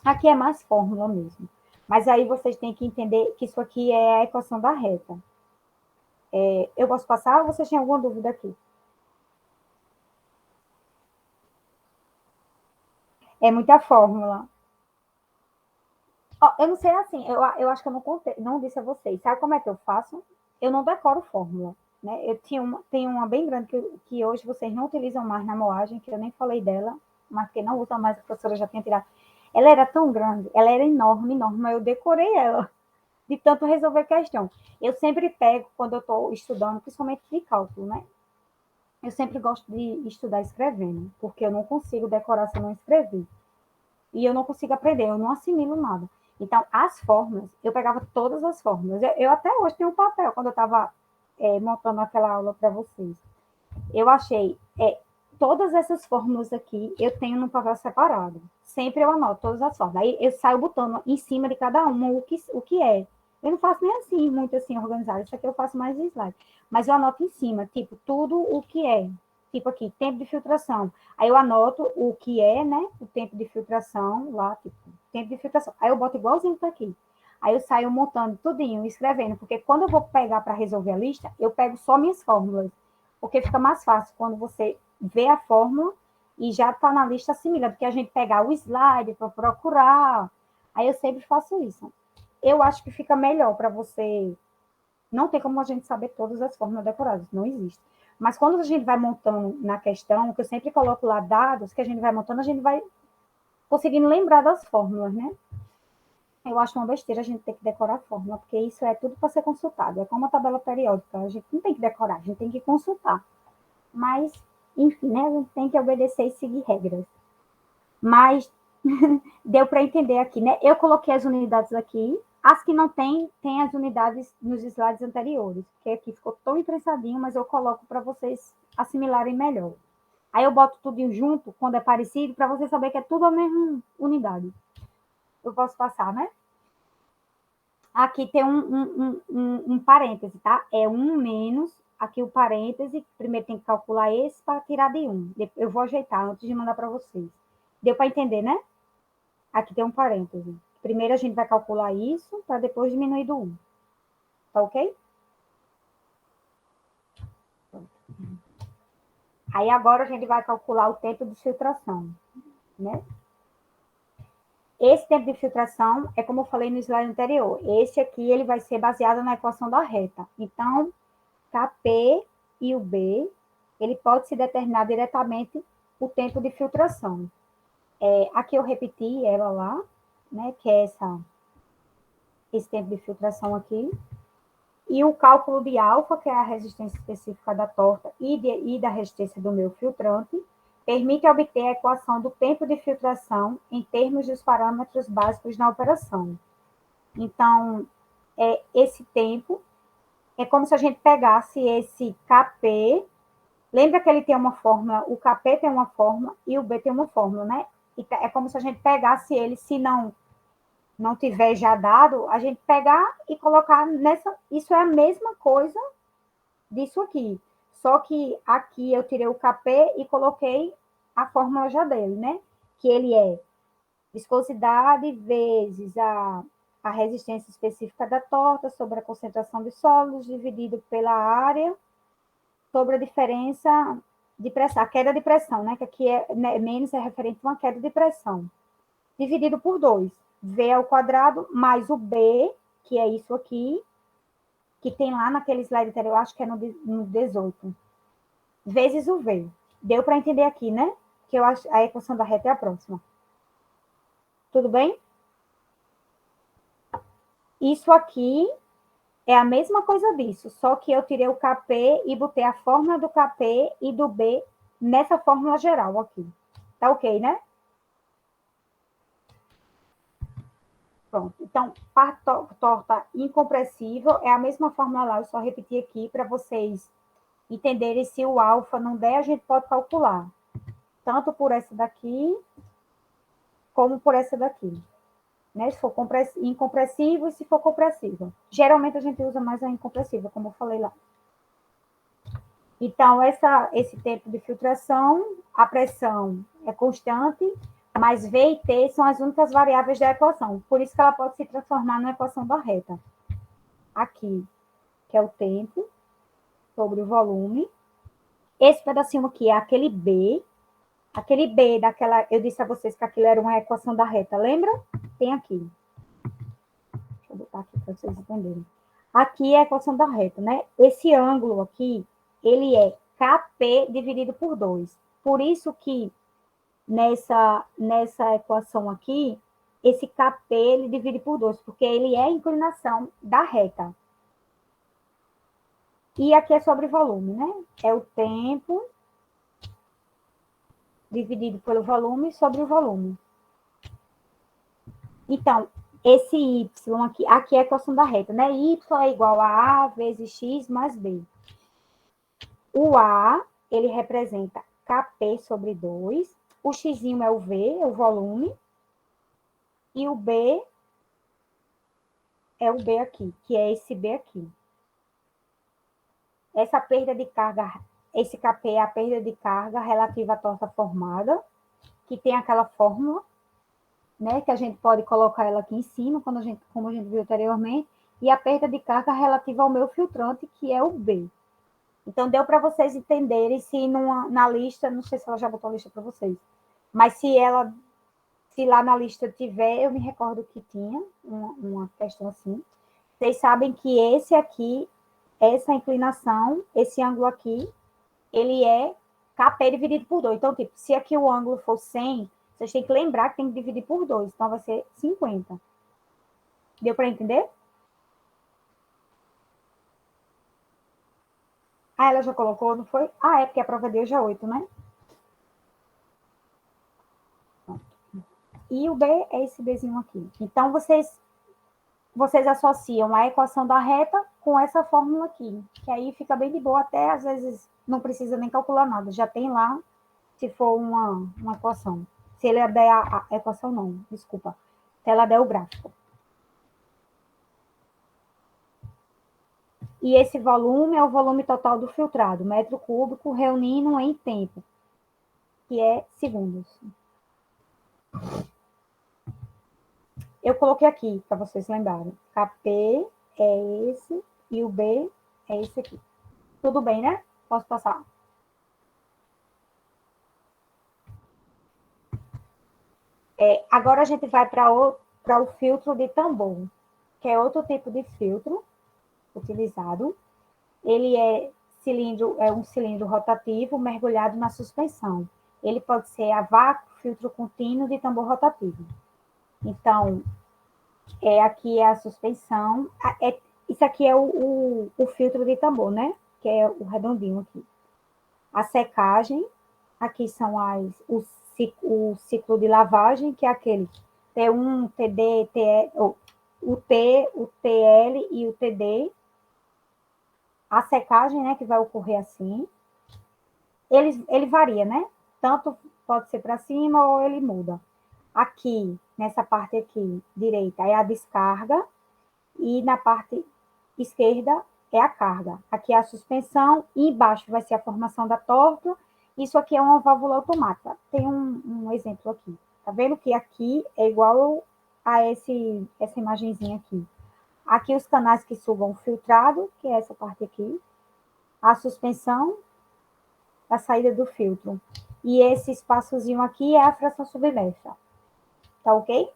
Aqui é mais fórmula mesmo. Mas aí vocês têm que entender que isso aqui é a equação da reta. Eu posso passar ou vocês têm alguma dúvida aqui? É muita fórmula. Eu não sei assim, eu acho que eu não disse a vocês. Sabe como é que eu faço? Eu não decoro fórmula. Né? Tenho uma bem grande que hoje vocês não utilizam mais na moagem, que eu nem falei dela, mas que não usa mais, a professora já tinha tirado. Ela era tão grande, ela era enorme, mas eu decorei ela, de tanto resolver questão. Eu sempre pego, quando eu estou estudando, principalmente de cálculo, né? Eu sempre gosto de estudar escrevendo, porque eu não consigo decorar se eu não escrever. E eu não consigo aprender, eu não assimilo nada. Então, as fórmulas, eu pegava todas as fórmulas. Eu até hoje tenho um papel, quando eu estava montando aquela aula para vocês. Eu achei todas essas fórmulas aqui, eu tenho num papel separado. Sempre eu anoto todas as fórmulas. Aí eu saio botando em cima de cada uma o que é. Eu não faço nem assim, muito assim, organizado. Isso aqui eu faço mais de slide. Mas eu anoto em cima, tipo, tudo o que é. Tipo aqui, tempo de filtração. Aí eu anoto o que é, né? O tempo de filtração, lá, tipo, tempo de filtração. Aí eu boto igualzinho tá aqui. Aí eu saio montando tudinho, escrevendo, porque quando eu vou pegar para resolver a lista, eu pego só minhas fórmulas. Porque fica mais fácil quando você vê a fórmula e já está na lista assimila, porque a gente pegar o slide para procurar. Aí eu sempre faço isso. Eu acho que fica melhor para você. Não tem como a gente saber todas as fórmulas decoradas, não existe. Mas quando a gente vai montando na questão, que eu sempre coloco lá dados, que a gente vai montando, a gente vai conseguindo lembrar das fórmulas, né? Eu acho uma besteira a gente ter que decorar a fórmula, porque isso é tudo para ser consultado. É como a tabela periódica, a gente não tem que decorar, a gente tem que consultar. Mas, enfim, né? A gente tem que obedecer e seguir regras. Mas deu para entender aqui, né? Eu coloquei as unidades aqui. As que não tem, tem as unidades nos slides anteriores, que aqui ficou tão imprensadinho, mas eu coloco para vocês assimilarem melhor. Aí eu boto tudo junto, quando é parecido, para você saber que é tudo a mesma unidade. Eu posso passar, né? Aqui tem um parêntese, tá? É 1 menos, aqui o parêntese, primeiro tem que calcular esse para tirar de 1. Eu vou ajeitar antes de mandar para vocês. Deu para entender, né? Aqui tem um parêntese. Primeiro a gente vai calcular isso, para depois diminuir do 1. Tá ok? Aí agora a gente vai calcular o tempo de filtração, né? Esse tempo de filtração é como eu falei no slide anterior. Esse aqui ele vai ser baseado na equação da reta. Então, Kp e o B, ele pode se determinar diretamente o tempo de filtração. Aqui eu repeti ela lá, né, que é esse tempo de filtração aqui. E o cálculo de alfa, que é a resistência específica da torta e da resistência do meu filtrante, permite obter a equação do tempo de filtração em termos dos parâmetros básicos na operação. Então, esse tempo é como se a gente pegasse esse Kp, lembra que ele tem uma fórmula, o Kp tem uma fórmula e o B tem uma fórmula, né? E é como se a gente pegasse ele, se não tiver já dado, a gente pegar e colocar nessa, isso é a mesma coisa disso aqui, só que aqui eu tirei o Kp e coloquei a fórmula já dele, né? Que ele é viscosidade vezes a resistência específica da torta sobre a concentração de sólidos, dividido pela área, sobre a diferença de pressão, a queda de pressão, né? Que aqui menos é referente a uma queda de pressão, dividido por 2. V ao quadrado mais o B, que é isso aqui, que tem lá naquele slide anterior, acho que é no 18, vezes o V. Deu para entender aqui, né? Que eu acho a equação da reta é a próxima. Tudo bem? Isso aqui é a mesma coisa disso, só que eu tirei o KP e botei a fórmula do KP e do B nessa fórmula geral aqui. Tá ok, né? Pronto. Então, par torta incompressível é a mesma fórmula lá, eu só repeti aqui para vocês entenderem. Se o alfa não der, a gente pode calcular. Tanto por essa daqui, como por essa daqui. Né? Se for incompressível e se for compressível. Geralmente a gente usa mais a incompressível, como eu falei lá. Então, esse tempo de filtração, a pressão é constante, mas V e T são as únicas variáveis da equação. Por isso que ela pode se transformar na equação da reta. Aqui, que é o tempo sobre o volume. Esse pedacinho aqui é aquele B. Aquele B daquela... Eu disse a vocês que aquilo era uma equação da reta, lembra? Tem aqui. Deixa eu botar aqui para vocês entenderem. Aqui é a equação da reta, né? Esse ângulo aqui, ele é KP dividido por 2. Por isso que nessa equação aqui, esse KP ele divide por 2, porque ele é a inclinação da reta. E aqui é sobre volume, né? É o tempo dividido pelo volume sobre o volume. Então, esse Y aqui é a equação da reta, né? Y é igual a vezes X mais B. O A, ele representa KP sobre 2. O X é o V, é o volume. E o B é o B aqui, que é esse B aqui. Essa perda de carga, esse KP é a perda de carga relativa à torta formada, que tem aquela fórmula, né, que a gente pode colocar ela aqui em cima, como a gente viu anteriormente, e a perda de carga relativa ao meu filtrante, que é o B. Então, deu para vocês entenderem se na lista, não sei se ela já botou a lista para vocês, mas se lá na lista tiver, eu me recordo que tinha uma questão assim. Vocês sabem que esse aqui, essa inclinação, esse ângulo aqui, ele é KP dividido por 2. Então, tipo, se aqui o ângulo for 100, vocês têm que lembrar que tem que dividir por 2. Então, vai ser 50. Deu para entender? Ah, ela já colocou, não foi? Ah, é porque a prova de hoje é 8, né? E o B é esse Bzinho aqui. Então, vocês associam a equação da reta com essa fórmula aqui, que aí fica bem de boa, até às vezes não precisa nem calcular nada, já tem lá, se for uma equação. Se ele der a equação, não, desculpa. Se ela der o gráfico. E esse volume é o volume total do filtrado, metro cúbico, reunindo em tempo, que é segundos. Eu coloquei aqui, para vocês lembrarem. KP é esse e o B é esse aqui. Tudo bem, né? Posso passar? Agora a gente vai para o filtro de tambor, que é outro tipo de filtro utilizado. Ele é um cilindro rotativo mergulhado na suspensão. Ele pode ser a vácuo, filtro contínuo de tambor rotativo. Então, aqui é a suspensão. Isso aqui é o filtro de tambor, né? Que é o redondinho aqui. A secagem, aqui são o ciclo de lavagem, que é aquele T1, TD, o T, o TL e o TD. A secagem, né, que vai ocorrer assim. Ele varia, né? Tanto pode ser para cima ou ele muda. Aqui, nessa parte aqui, direita, é a descarga. E na parte esquerda é a carga. Aqui é a suspensão e embaixo vai ser a formação da torta. Isso aqui é uma válvula automática. Tem um exemplo aqui. Tá vendo que aqui é igual essa imagenzinha aqui. Aqui os canais que sugam o filtrado, que é essa parte aqui. A suspensão, a saída do filtro. E esse espaçozinho aqui é a fração submersa. Tá ok?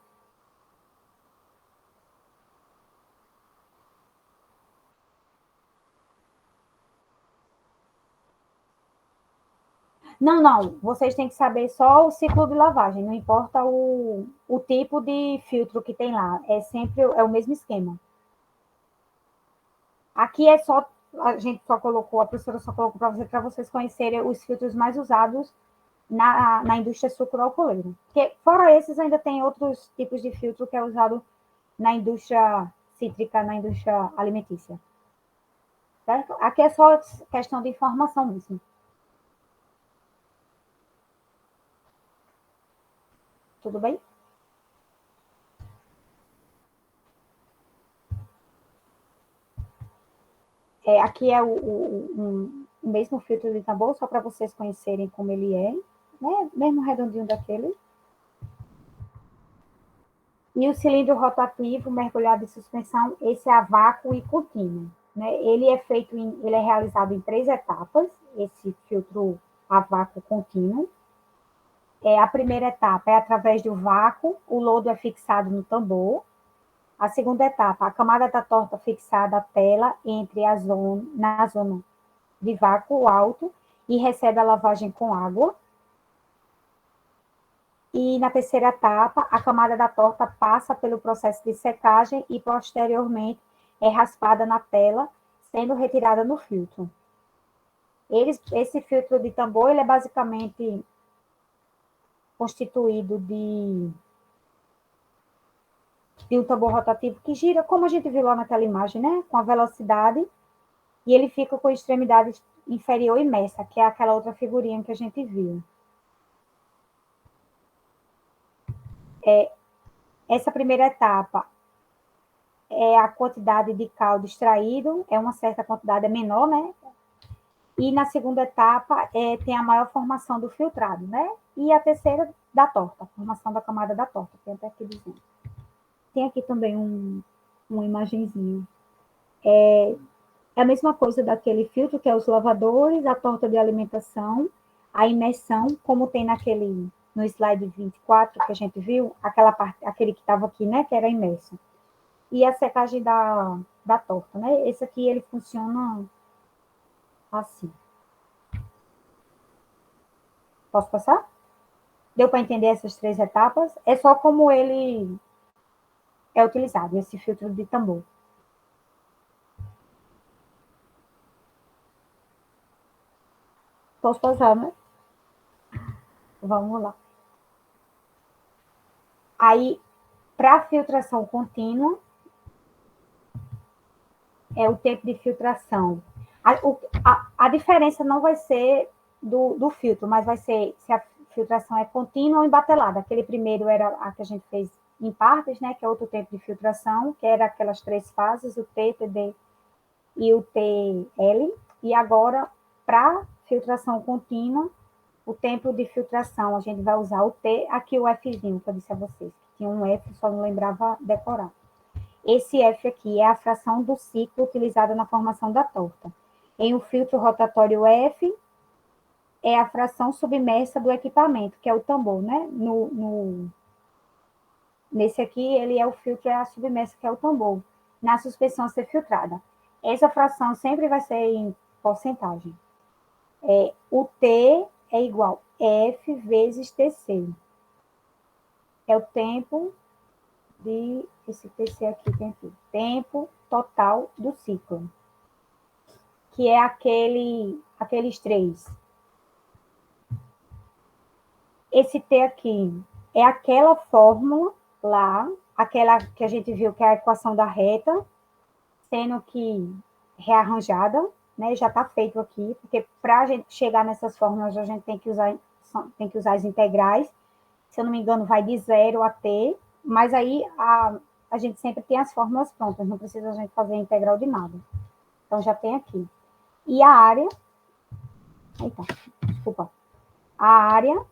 Não, não. Vocês têm que saber só o ciclo de lavagem. Não importa o tipo de filtro que tem lá. É sempre o mesmo esquema. Aqui é só, a professora só colocou para vocês conhecerem os filtros mais usados na indústria sucroalcooleira. Porque, fora esses, ainda tem outros tipos de filtro que é usado na indústria cítrica, na indústria alimentícia. Certo? Aqui é só questão de informação mesmo. Tudo bem? Aqui é o mesmo filtro de tambor, só para vocês conhecerem como ele é, né? Mesmo redondinho daquele. E o cilindro rotativo mergulhado em suspensão, esse é a vácuo e contínuo. Né? Ele é realizado em 3 etapas, esse filtro a vácuo contínuo. A primeira etapa é através do vácuo, o lodo é fixado no tambor. A segunda etapa, a camada da torta fixada à tela na zona de vácuo alto e recebe a lavagem com água. E na terceira etapa, a camada da torta passa pelo processo de secagem e posteriormente é raspada na tela, sendo retirada no filtro. Esse filtro de tambor ele é basicamente constituído de um tambor rotativo que gira, como a gente viu lá naquela imagem, né? Com a velocidade, e ele fica com a extremidade inferior imersa, que é aquela outra figurinha que a gente viu. Essa primeira etapa é a quantidade de caldo extraído, é uma certa quantidade, é menor, né? E na segunda etapa tem a maior formação do filtrado, né? E a terceira da torta, a formação da camada da torta, tem até aqui dizendo. Tem aqui também uma imagenzinha. É a mesma coisa daquele filtro, que é os lavadores, a torta de alimentação, a imersão, como tem no slide 24 que a gente viu, aquela parte, aquele que estava aqui, né? Que era imerso. E a secagem da torta, né? Esse aqui, ele funciona assim. Posso passar? Deu para entender essas 3 etapas? É só como ele é utilizado, esse filtro de tambor. Posso passar, né? Vamos lá. Aí, para filtração contínua, é o tempo de filtração. A diferença não vai ser do filtro, mas vai ser se a filtração é contínua ou embatelada. Aquele primeiro era a que a gente fez em partes, né, que é outro tempo de filtração, que era aquelas 3 fases, o T, TD e o TL. E agora, para filtração contínua, o tempo de filtração, a gente vai usar o T, aqui o Fzinho, que eu disse a vocês, que tinha um F, só não lembrava decorar. Esse F aqui é a fração do ciclo utilizada na formação da torta. Em um filtro rotatório F, é a fração submersa do equipamento, que é o tambor, né? Nesse aqui, ele é o filtro, é a submersa, que é o tambor. Na suspensão a ser filtrada. Essa fração sempre vai ser em porcentagem. O T é igual a F vezes TC. É o tempo esse TC aqui tem aqui, tempo total do ciclo, que é aqueles 3. Esse T aqui é aquela fórmula lá, aquela que a gente viu que é a equação da reta, sendo que rearranjada, né? Já está feito aqui, porque para a gente chegar nessas fórmulas, a gente tem que usar as integrais. Se eu não me engano, vai de 0 a T, mas aí a gente sempre tem as fórmulas prontas, não precisa a gente fazer a integral de nada. Então, já tem aqui. E a área... Eita, desculpa. A área,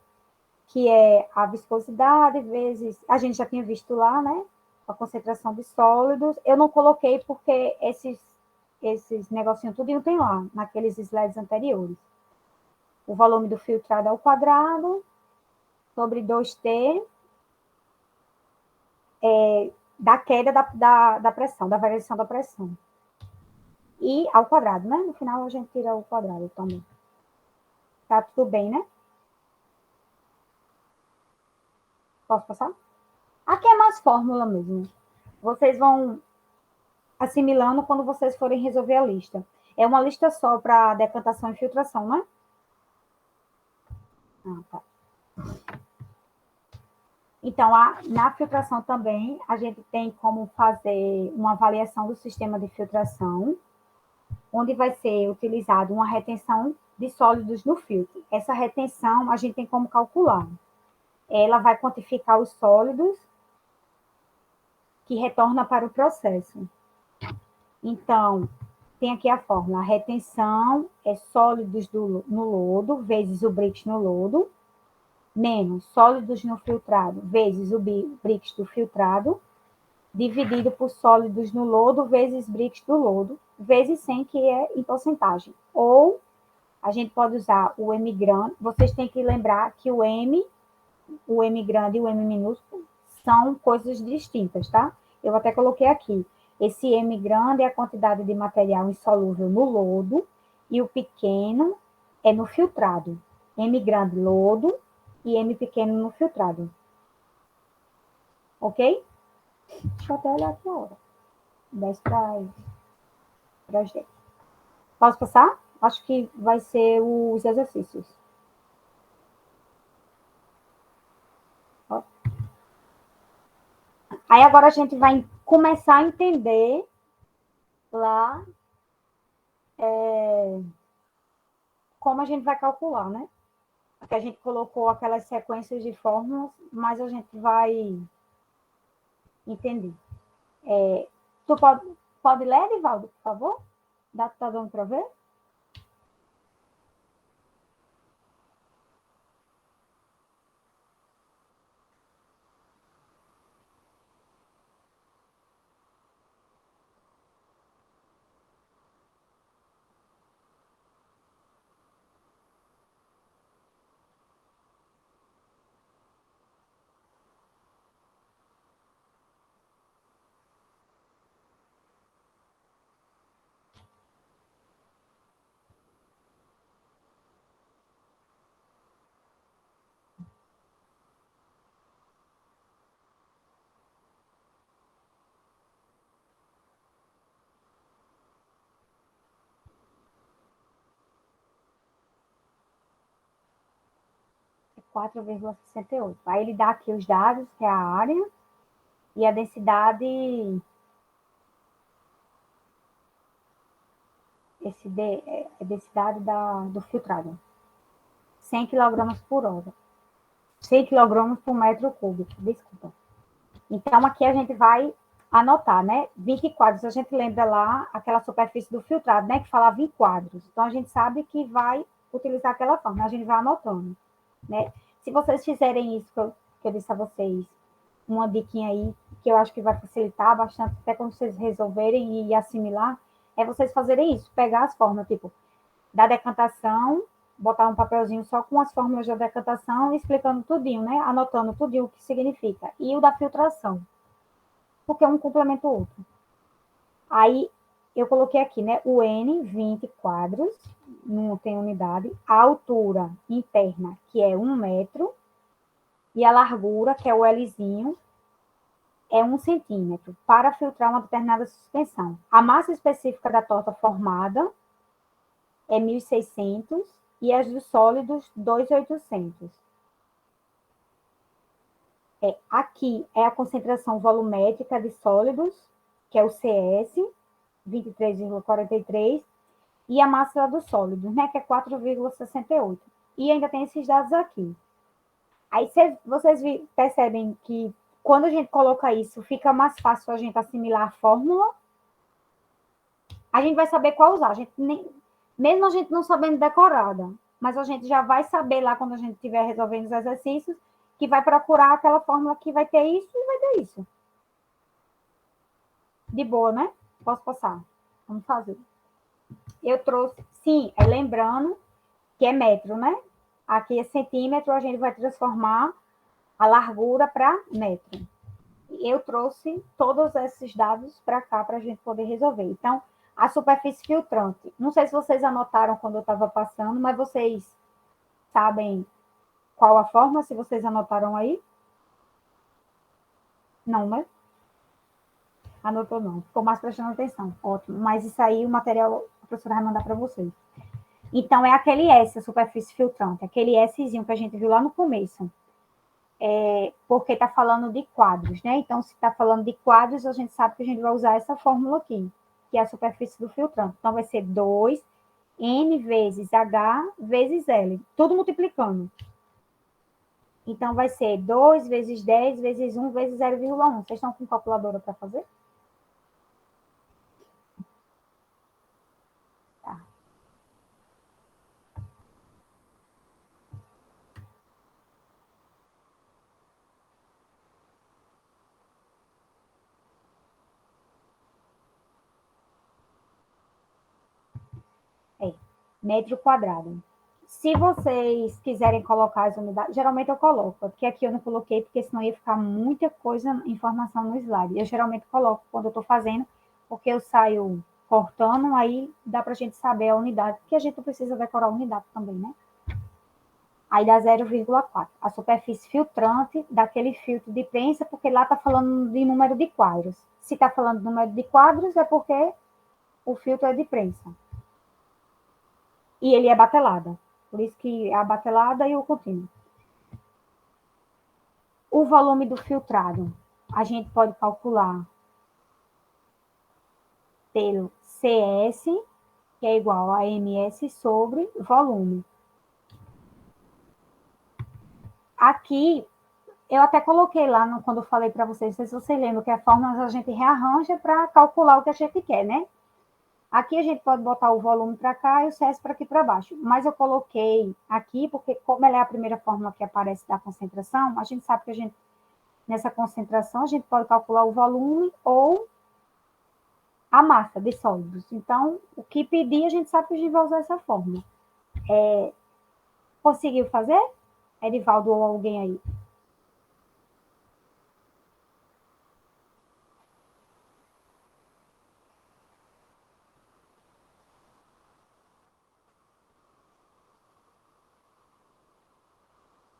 que é a viscosidade vezes... A gente já tinha visto lá, né? A concentração de sólidos. Eu não coloquei porque esses negocinhos tudinho tem lá, naqueles slides anteriores. O volume do filtrado ao quadrado, sobre 2T, da queda da pressão, da variação da pressão. E ao quadrado, né? No final a gente tira o quadrado também. Tá tudo bem, né? Posso passar? Aqui é mais fórmula mesmo. Vocês vão assimilando quando vocês forem resolver a lista. É uma lista só para decantação e filtração, né? Tá. Então, na filtração também, a gente tem como fazer uma avaliação do sistema de filtração, onde vai ser utilizado uma retenção de sólidos no filtro. Essa retenção, a gente tem como calcular. Ela vai quantificar os sólidos que retorna para o processo. Então, tem aqui a fórmula. A retenção é sólidos no lodo, vezes o Brix no lodo, menos sólidos no filtrado, vezes o Brix do filtrado, dividido por sólidos no lodo, vezes Brix do lodo, vezes 100, que é em porcentagem. Ou, a gente pode usar o M grande. Vocês têm que lembrar que o M grande e o M minúsculo são coisas distintas, tá? Eu até coloquei aqui. Esse M grande é a quantidade de material insolúvel no lodo e o pequeno é no filtrado. M grande, lodo, e M pequeno no filtrado. Ok? Deixa eu até olhar aqui a hora. 10 para as 10. Posso passar? Acho que vai ser os exercícios. Aí agora a gente vai começar a entender lá como a gente vai calcular, né? Porque a gente colocou aquelas sequências de fórmulas, mas a gente vai entender. Tu pode ler, Edivaldo, por favor? Tá dando para ver? É 4,68. Aí ele dá aqui os dados, que é a área, e a densidade... a densidade do filtrado. 100 kg por hora. 100 kg por metro cúbico, desculpa. Então, aqui a gente vai anotar, né? 20 quadros. A gente lembra lá aquela superfície do filtrado, né? Que falava em quadros. Então, a gente sabe que vai utilizar aquela forma. A gente vai anotando, né? Se vocês fizerem isso que eu disse a vocês, uma diquinha aí, que eu acho que vai facilitar bastante, até quando vocês resolverem e assimilar, é vocês fazerem isso. Pegar as fórmulas, tipo, da decantação, botar um papelzinho só com as fórmulas da decantação, explicando tudinho, né? Anotando tudinho o que significa. E o da filtração. Porque um complementa o outro. Aí, eu coloquei aqui, né? O N, 20 quadros, não tem unidade. A altura interna, que é 1 metro. E a largura, que é o Lzinho, é 1 centímetro, para filtrar uma determinada suspensão. A massa específica da torta formada é 1.600 e as dos sólidos, 2.800. Aqui é a concentração volumétrica de sólidos, que é o CS, 23,43, e a massa dos sólidos, né, que é 4,68. E ainda tem esses dados aqui. Aí vocês percebem que quando a gente coloca isso, fica mais fácil a gente assimilar a fórmula. A gente vai saber qual usar. Mesmo a gente não sabendo decorada, mas a gente já vai saber lá, quando a gente estiver resolvendo os exercícios, que vai procurar aquela fórmula que vai ter isso e vai ter isso. De boa, né? Posso passar. Vamos fazer. Eu trouxe, sim, lembrando que é metro, né? Aqui é centímetro, a gente vai transformar a largura para metro. Eu trouxe todos esses dados para cá para a gente poder resolver. Então, a superfície filtrante. Não sei se vocês anotaram quando eu estava passando, mas vocês sabem qual a forma, se vocês anotaram aí? Não, né? Anotou não. Ficou mais prestando atenção. Ótimo. Mas isso aí, o material, a professora vai mandar para vocês. Então, é aquele S, a superfície filtrante. Aquele Szinho que a gente viu lá no começo. Porque está falando de quadros, né? Então, se está falando de quadros, a gente sabe que a gente vai usar essa fórmula aqui, que é a superfície do filtrante. Então, vai ser 2 N vezes H vezes L, tudo multiplicando. Então, vai ser 2 vezes 10 vezes 1 vezes 0,1. Vocês estão com calculadora para fazer? Tá. Metro quadrado. Se vocês quiserem colocar as unidades, geralmente eu coloco, porque aqui eu não coloquei, porque senão ia ficar muita coisa, informação no slide. Eu geralmente coloco quando eu estou fazendo, porque eu saio cortando, aí dá para a gente saber a unidade, porque a gente não precisa decorar a unidade também, né? Aí dá 0,4. A superfície filtrante daquele filtro de prensa, porque lá está falando de número de quadros. Se está falando de número de quadros, é porque o filtro é de prensa. E ele é batelada. Por isso que é a batelada e o contínuo. O volume do filtrado, a gente pode calcular pelo CS, que é igual a MS sobre volume. Aqui, eu até coloquei lá quando eu falei para vocês, não sei se vocês lembram, que a fórmula a gente rearranja para calcular o que a gente quer, né? Aqui a gente pode botar o volume para cá e o CS para aqui para baixo. Mas eu coloquei aqui, porque como ela é a primeira fórmula que aparece da concentração, a gente sabe que nessa concentração, a gente pode calcular o volume ou a massa de sólidos. Então, o que pedir, a gente sabe que a gente vai usar essa fórmula. Conseguiu fazer? Edivaldo ou alguém aí?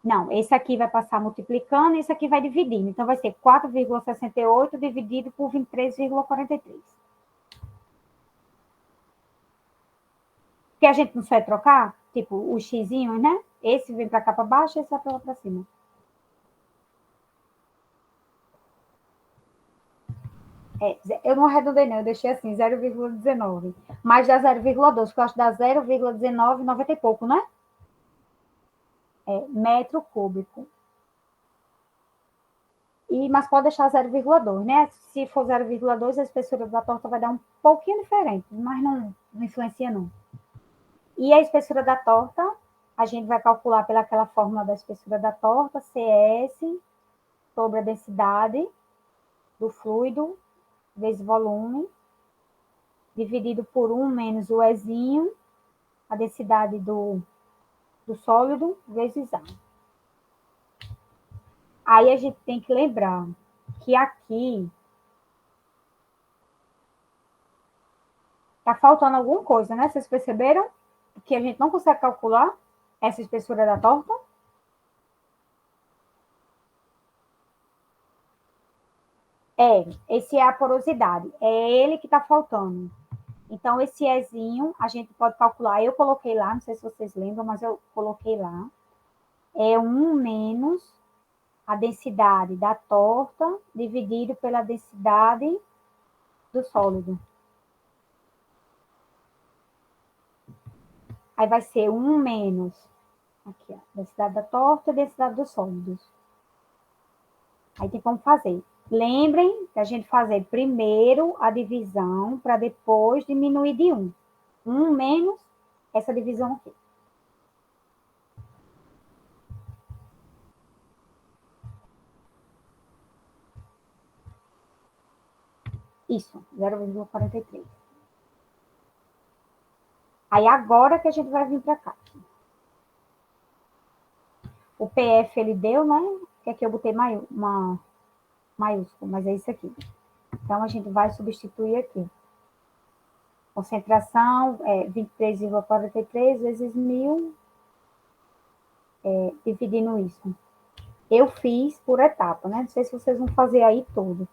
Não, esse aqui vai passar multiplicando, esse aqui vai dividindo. Então, vai ser 4,68 dividido por 23,43. Porque a gente não vai trocar, tipo, os xizinhos, né? Esse vem para cá para baixo, esse vai para lá para cima. Eu não arredondei, não, eu deixei assim, 0,19. Mas dá 0,12, porque eu acho que dá 0,19, 90 e pouco, né? Metro cúbico. Mas pode deixar 0,2, né? Se for 0,2, a espessura da torta vai dar um pouquinho diferente, mas não influencia, não. E a espessura da torta, a gente vai calcular pelaquela fórmula da espessura da torta, CS, sobre a densidade do fluido, vezes volume, dividido por 1 menos o Ezinho, a densidade do sólido, vezes A. Aí a gente tem que lembrar que aqui tá faltando alguma coisa, né? Vocês perceberam que a gente não consegue calcular essa espessura da torta? Esse é a porosidade. É ele que tá faltando. Então, esse Ezinho, a gente pode calcular. Eu coloquei lá, não sei se vocês lembram, mas eu coloquei lá. É 1 menos a densidade da torta dividido pela densidade do sólido. Aí vai ser 1 menos aqui, ó, densidade da torta e densidade dos sólidos. Aí tem como fazer. Lembrem que a gente fazer primeiro a divisão para depois diminuir de 1. 1 menos essa divisão aqui. Isso, 0,43. Aí agora que a gente vai vir para cá. O PF ele deu, né? Que aqui eu botei uma maiúsculo, mas é isso aqui. Então, a gente vai substituir aqui. Concentração é 23,43 vezes 1.000, dividindo isso. Eu fiz por etapa, né? Não sei se vocês vão fazer aí tudo.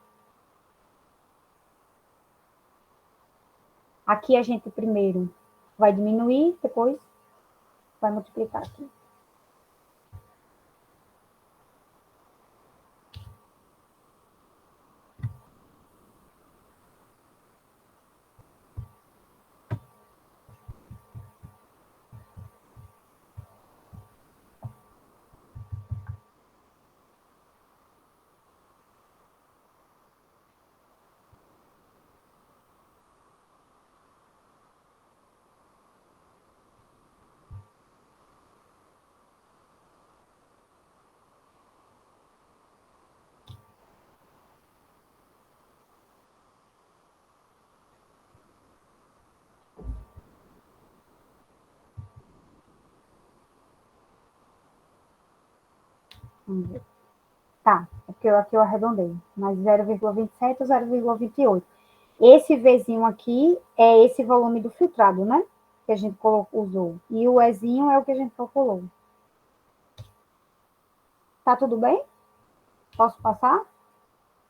Aqui a gente primeiro vai diminuir, depois vai multiplicar aqui. Vamos ver. Tá, é porque aqui eu arredondei. Mas 0,27 ou 0,28. Esse Vzinho aqui é esse volume do filtrado, né? Que a gente usou. E o Ezinho é o que a gente calculou. Tá tudo bem? Posso passar?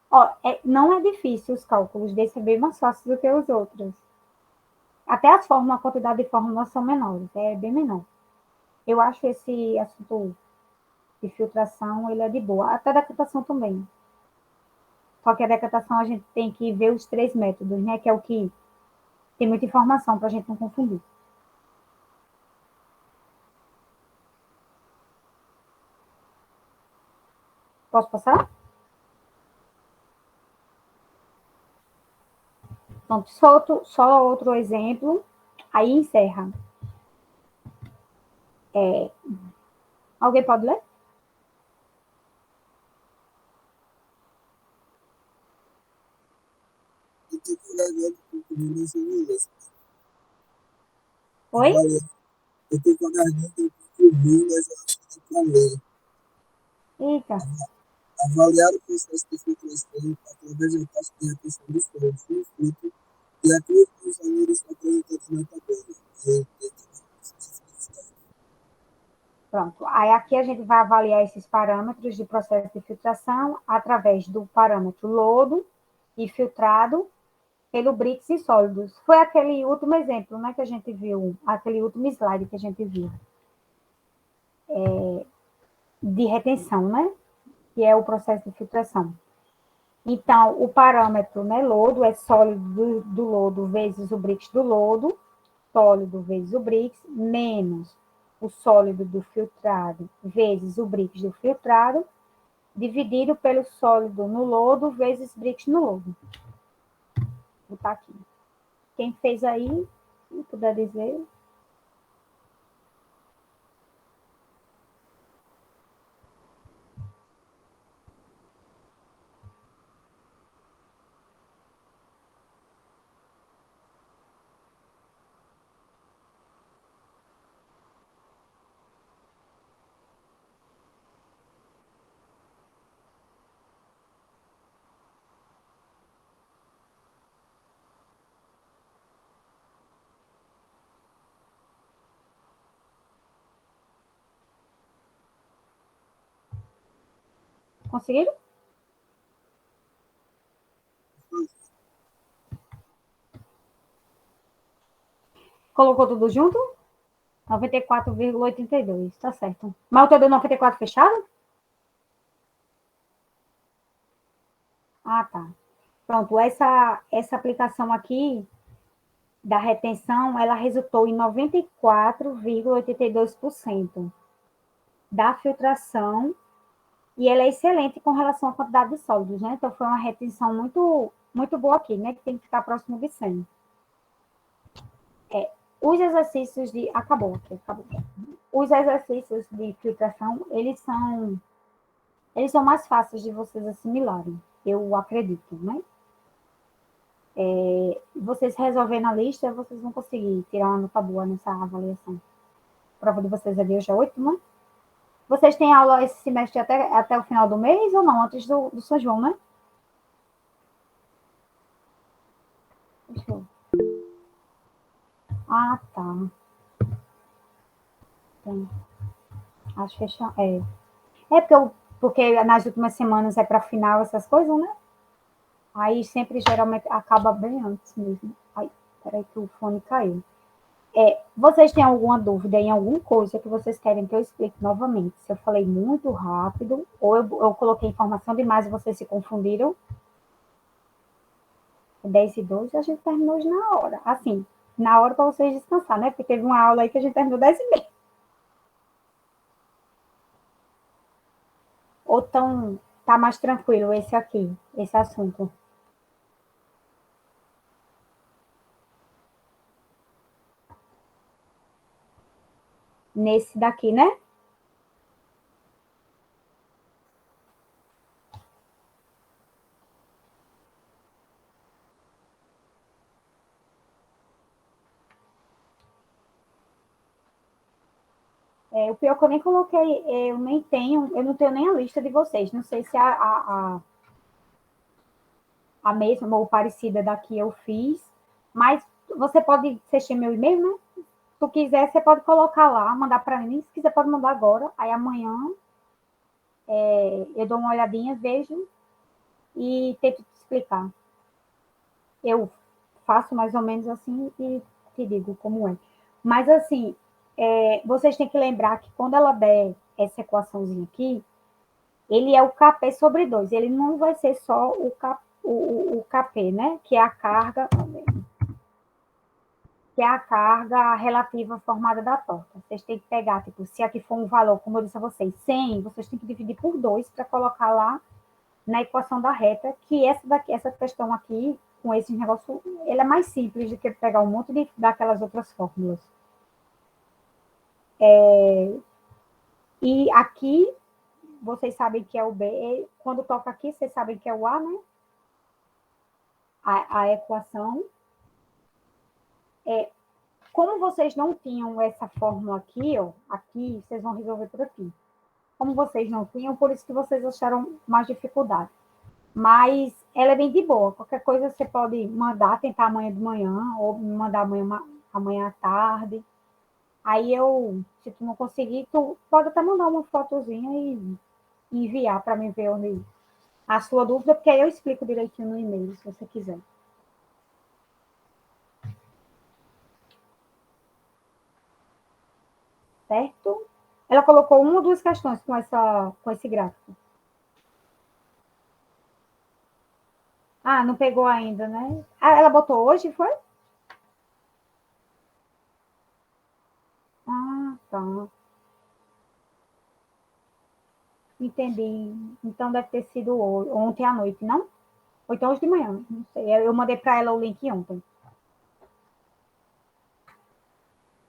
Ó, não é difícil os cálculos desse, é bem mais fácil do que os outros. Até as fórmulas, a quantidade de fórmulas são menores, é bem menor. Eu acho esse assunto de filtração, ele é de boa. Até decatação também. Só que a decatação a gente tem que ver os 3 métodos, né? Que é o que tem muita informação para a gente não confundir. Posso passar? Então, só outro exemplo, aí encerra. Alguém pode ler? Oi?
Eu tenho com a garganta um pouco ruim, mas eu acho que dá para ler.
Eita.
Avaliar o processo de filtração através da taxa de retenção do solo no filtro de acordo com os valores apresentados na tabela.
Pronto. Aí aqui a gente vai avaliar esses parâmetros de processo de filtração através do parâmetro lodo e filtrado pelo Brix e sólidos. Foi aquele último exemplo, né, que a gente viu, aquele último slide que a gente viu. De retenção, né? Que é o processo de filtração. Então, o parâmetro, né, lodo é sólido do lodo vezes o Brix do lodo, sólido vezes o Brix, menos o sólido do filtrado vezes o Brix do filtrado, dividido pelo sólido no lodo vezes Brix no lodo. Vou botar aqui. Quem fez aí, se puder dizer. Conseguiram? Colocou tudo junto? 94,82, tá certo. Mas o teu deu 94 fechado? Ah, tá. Pronto, essa aplicação aqui da retenção, ela resultou em 94,82% da filtração e ela é excelente com relação à quantidade de sólidos, né? Então, foi uma retenção muito, muito boa aqui, né? Que tem que ficar próximo de 100. Os exercícios de... Acabou. Os exercícios de filtração, eles são mais fáceis de vocês assimilarem, eu acredito, né? Vocês resolvendo a lista, vocês vão conseguir tirar uma nota boa nessa avaliação. A prova de vocês é dia 8, né? Vocês têm aula esse semestre até o final do mês ou não? Antes do São João, né? Deixa eu... Ah, tá. Tem. Acho que porque nas últimas semanas é para final essas coisas, né? Aí sempre geralmente acaba bem antes mesmo. Ai, peraí que o fone caiu. Vocês têm alguma dúvida em alguma coisa que vocês querem que eu explique novamente? Se eu falei muito rápido, ou eu coloquei informação demais e vocês se confundiram? 10h02, a gente terminou hoje na hora. Assim, na hora para vocês descansar, né? Porque teve uma aula aí que a gente terminou 10h30. Ou tá mais tranquilo esse aqui, esse assunto? Nesse daqui, né? O pior que eu nem coloquei, eu não tenho nem a lista de vocês. Não sei se a mesma ou parecida daqui eu fiz, mas você tinha meu e-mail, né? Se tu quiser, você pode colocar lá, mandar para mim. Se quiser, pode mandar agora. Aí amanhã eu dou uma olhadinha, vejo e tento te explicar. Eu faço mais ou menos assim e te digo como é. Mas assim, vocês têm que lembrar que quando ela der essa equaçãozinha aqui, ele é o Kp sobre 2. Ele não vai ser só o Kp, né? Que é a carga relativa formada da torta. Vocês têm que pegar, tipo, se aqui for um valor, como eu disse a vocês, 100, vocês têm que dividir por 2 para colocar lá na equação da reta, que essa questão aqui, com esse negócio, ele é mais simples do que pegar um monte daquelas outras fórmulas. E aqui, vocês sabem que é o B, quando toca aqui, vocês sabem que é o A, né? A equação. Como vocês não tinham essa fórmula aqui, ó, aqui, vocês vão resolver por aqui. Como vocês não tinham, por isso que vocês acharam mais dificuldade. Mas ela é bem de boa. Qualquer coisa você pode mandar, tentar amanhã de manhã, ou me mandar amanhã à tarde. Aí se tu não conseguir, tu pode até mandar uma fotozinha e enviar para mim ver onde a sua dúvida, porque aí eu explico direitinho no e-mail, se você quiser. Certo? Ela colocou uma ou duas questões com esse gráfico. Ah, não pegou ainda, né? Ah, ela botou hoje, foi? Ah, tá. Entendi. Então deve ter sido ontem à noite, não? Ou então hoje de manhã, não sei. Eu mandei para ela o link ontem.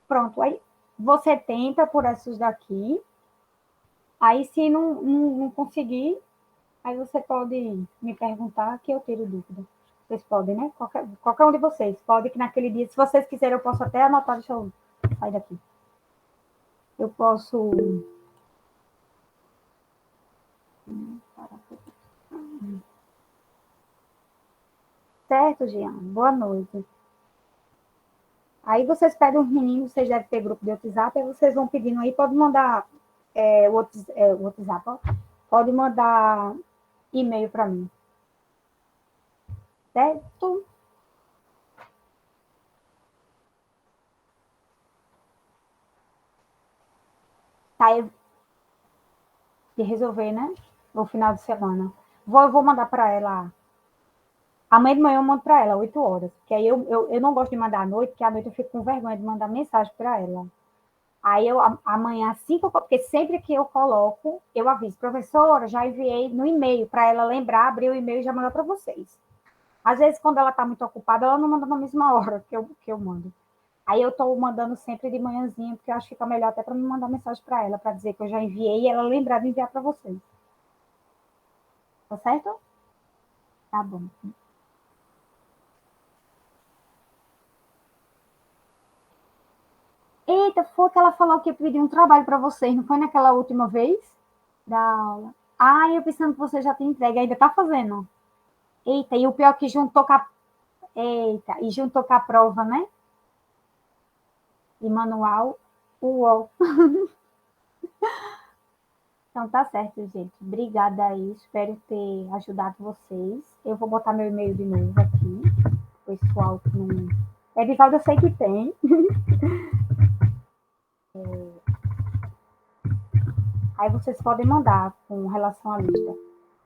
Pronto, aí você tenta por essas daqui. Aí se não conseguir, aí você pode me perguntar que eu tiro dúvida. Vocês podem, né? Qualquer um de vocês. Pode que naquele dia, se vocês quiserem, eu posso até anotar. Deixa eu sair daqui. Eu posso. Certo, Jean? Boa noite. Aí vocês pedem os meninos, vocês devem ter grupo de WhatsApp, aí vocês vão pedindo aí, pode mandar o WhatsApp, ó. Pode mandar e-mail para mim. Certo? Tá, de resolver, né? No final de semana. Eu vou mandar para ela. Amanhã de manhã eu mando para ela, 8 horas. Porque aí eu não gosto de mandar à noite, porque à noite eu fico com vergonha de mandar mensagem para ela. Aí amanhã, assim que porque sempre que eu coloco, eu aviso, professora, já enviei no e-mail para ela lembrar, abrir o e-mail e já mandar para vocês. Às vezes, quando ela está muito ocupada, ela não manda na mesma hora que eu mando. Aí eu estou mandando sempre de manhãzinha, porque eu acho que fica melhor até para me mandar mensagem para ela, para dizer que eu já enviei e ela lembrar de enviar para vocês. Tá certo? Tá bom. Eita, foi que ela falou que ia pedir um trabalho para vocês, não foi naquela última vez da aula? Ah, eu pensando que você já tinha entregue, ainda tá fazendo. Eita, e o pior é que juntou com a... Eita, e juntou com a prova, né? E manual. Uou. Então tá certo, gente. Obrigada aí. Espero ter ajudado vocês. Eu vou botar meu e-mail de novo aqui. O pessoal que não. Edivaldo, eu sei que tem. Aí vocês podem mandar com relação à lista.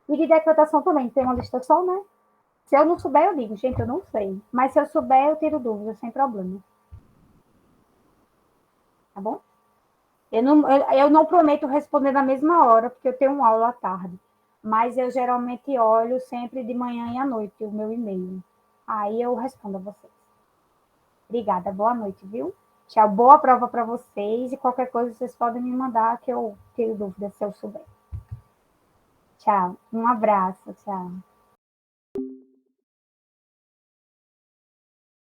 E de decretação também, tem uma lista só, né? Se eu não souber, eu digo, gente, eu não sei. Mas se eu souber, eu tiro dúvidas, sem problema. Tá bom? Eu não prometo responder na mesma hora, porque eu tenho uma aula à tarde. Mas eu geralmente olho sempre de manhã e à noite o meu e-mail. Aí eu respondo a vocês. Obrigada, boa noite, viu? Tchau, boa prova para vocês. E qualquer coisa vocês podem me mandar que eu tiro dúvidas se eu souber. Tchau, um abraço, tchau.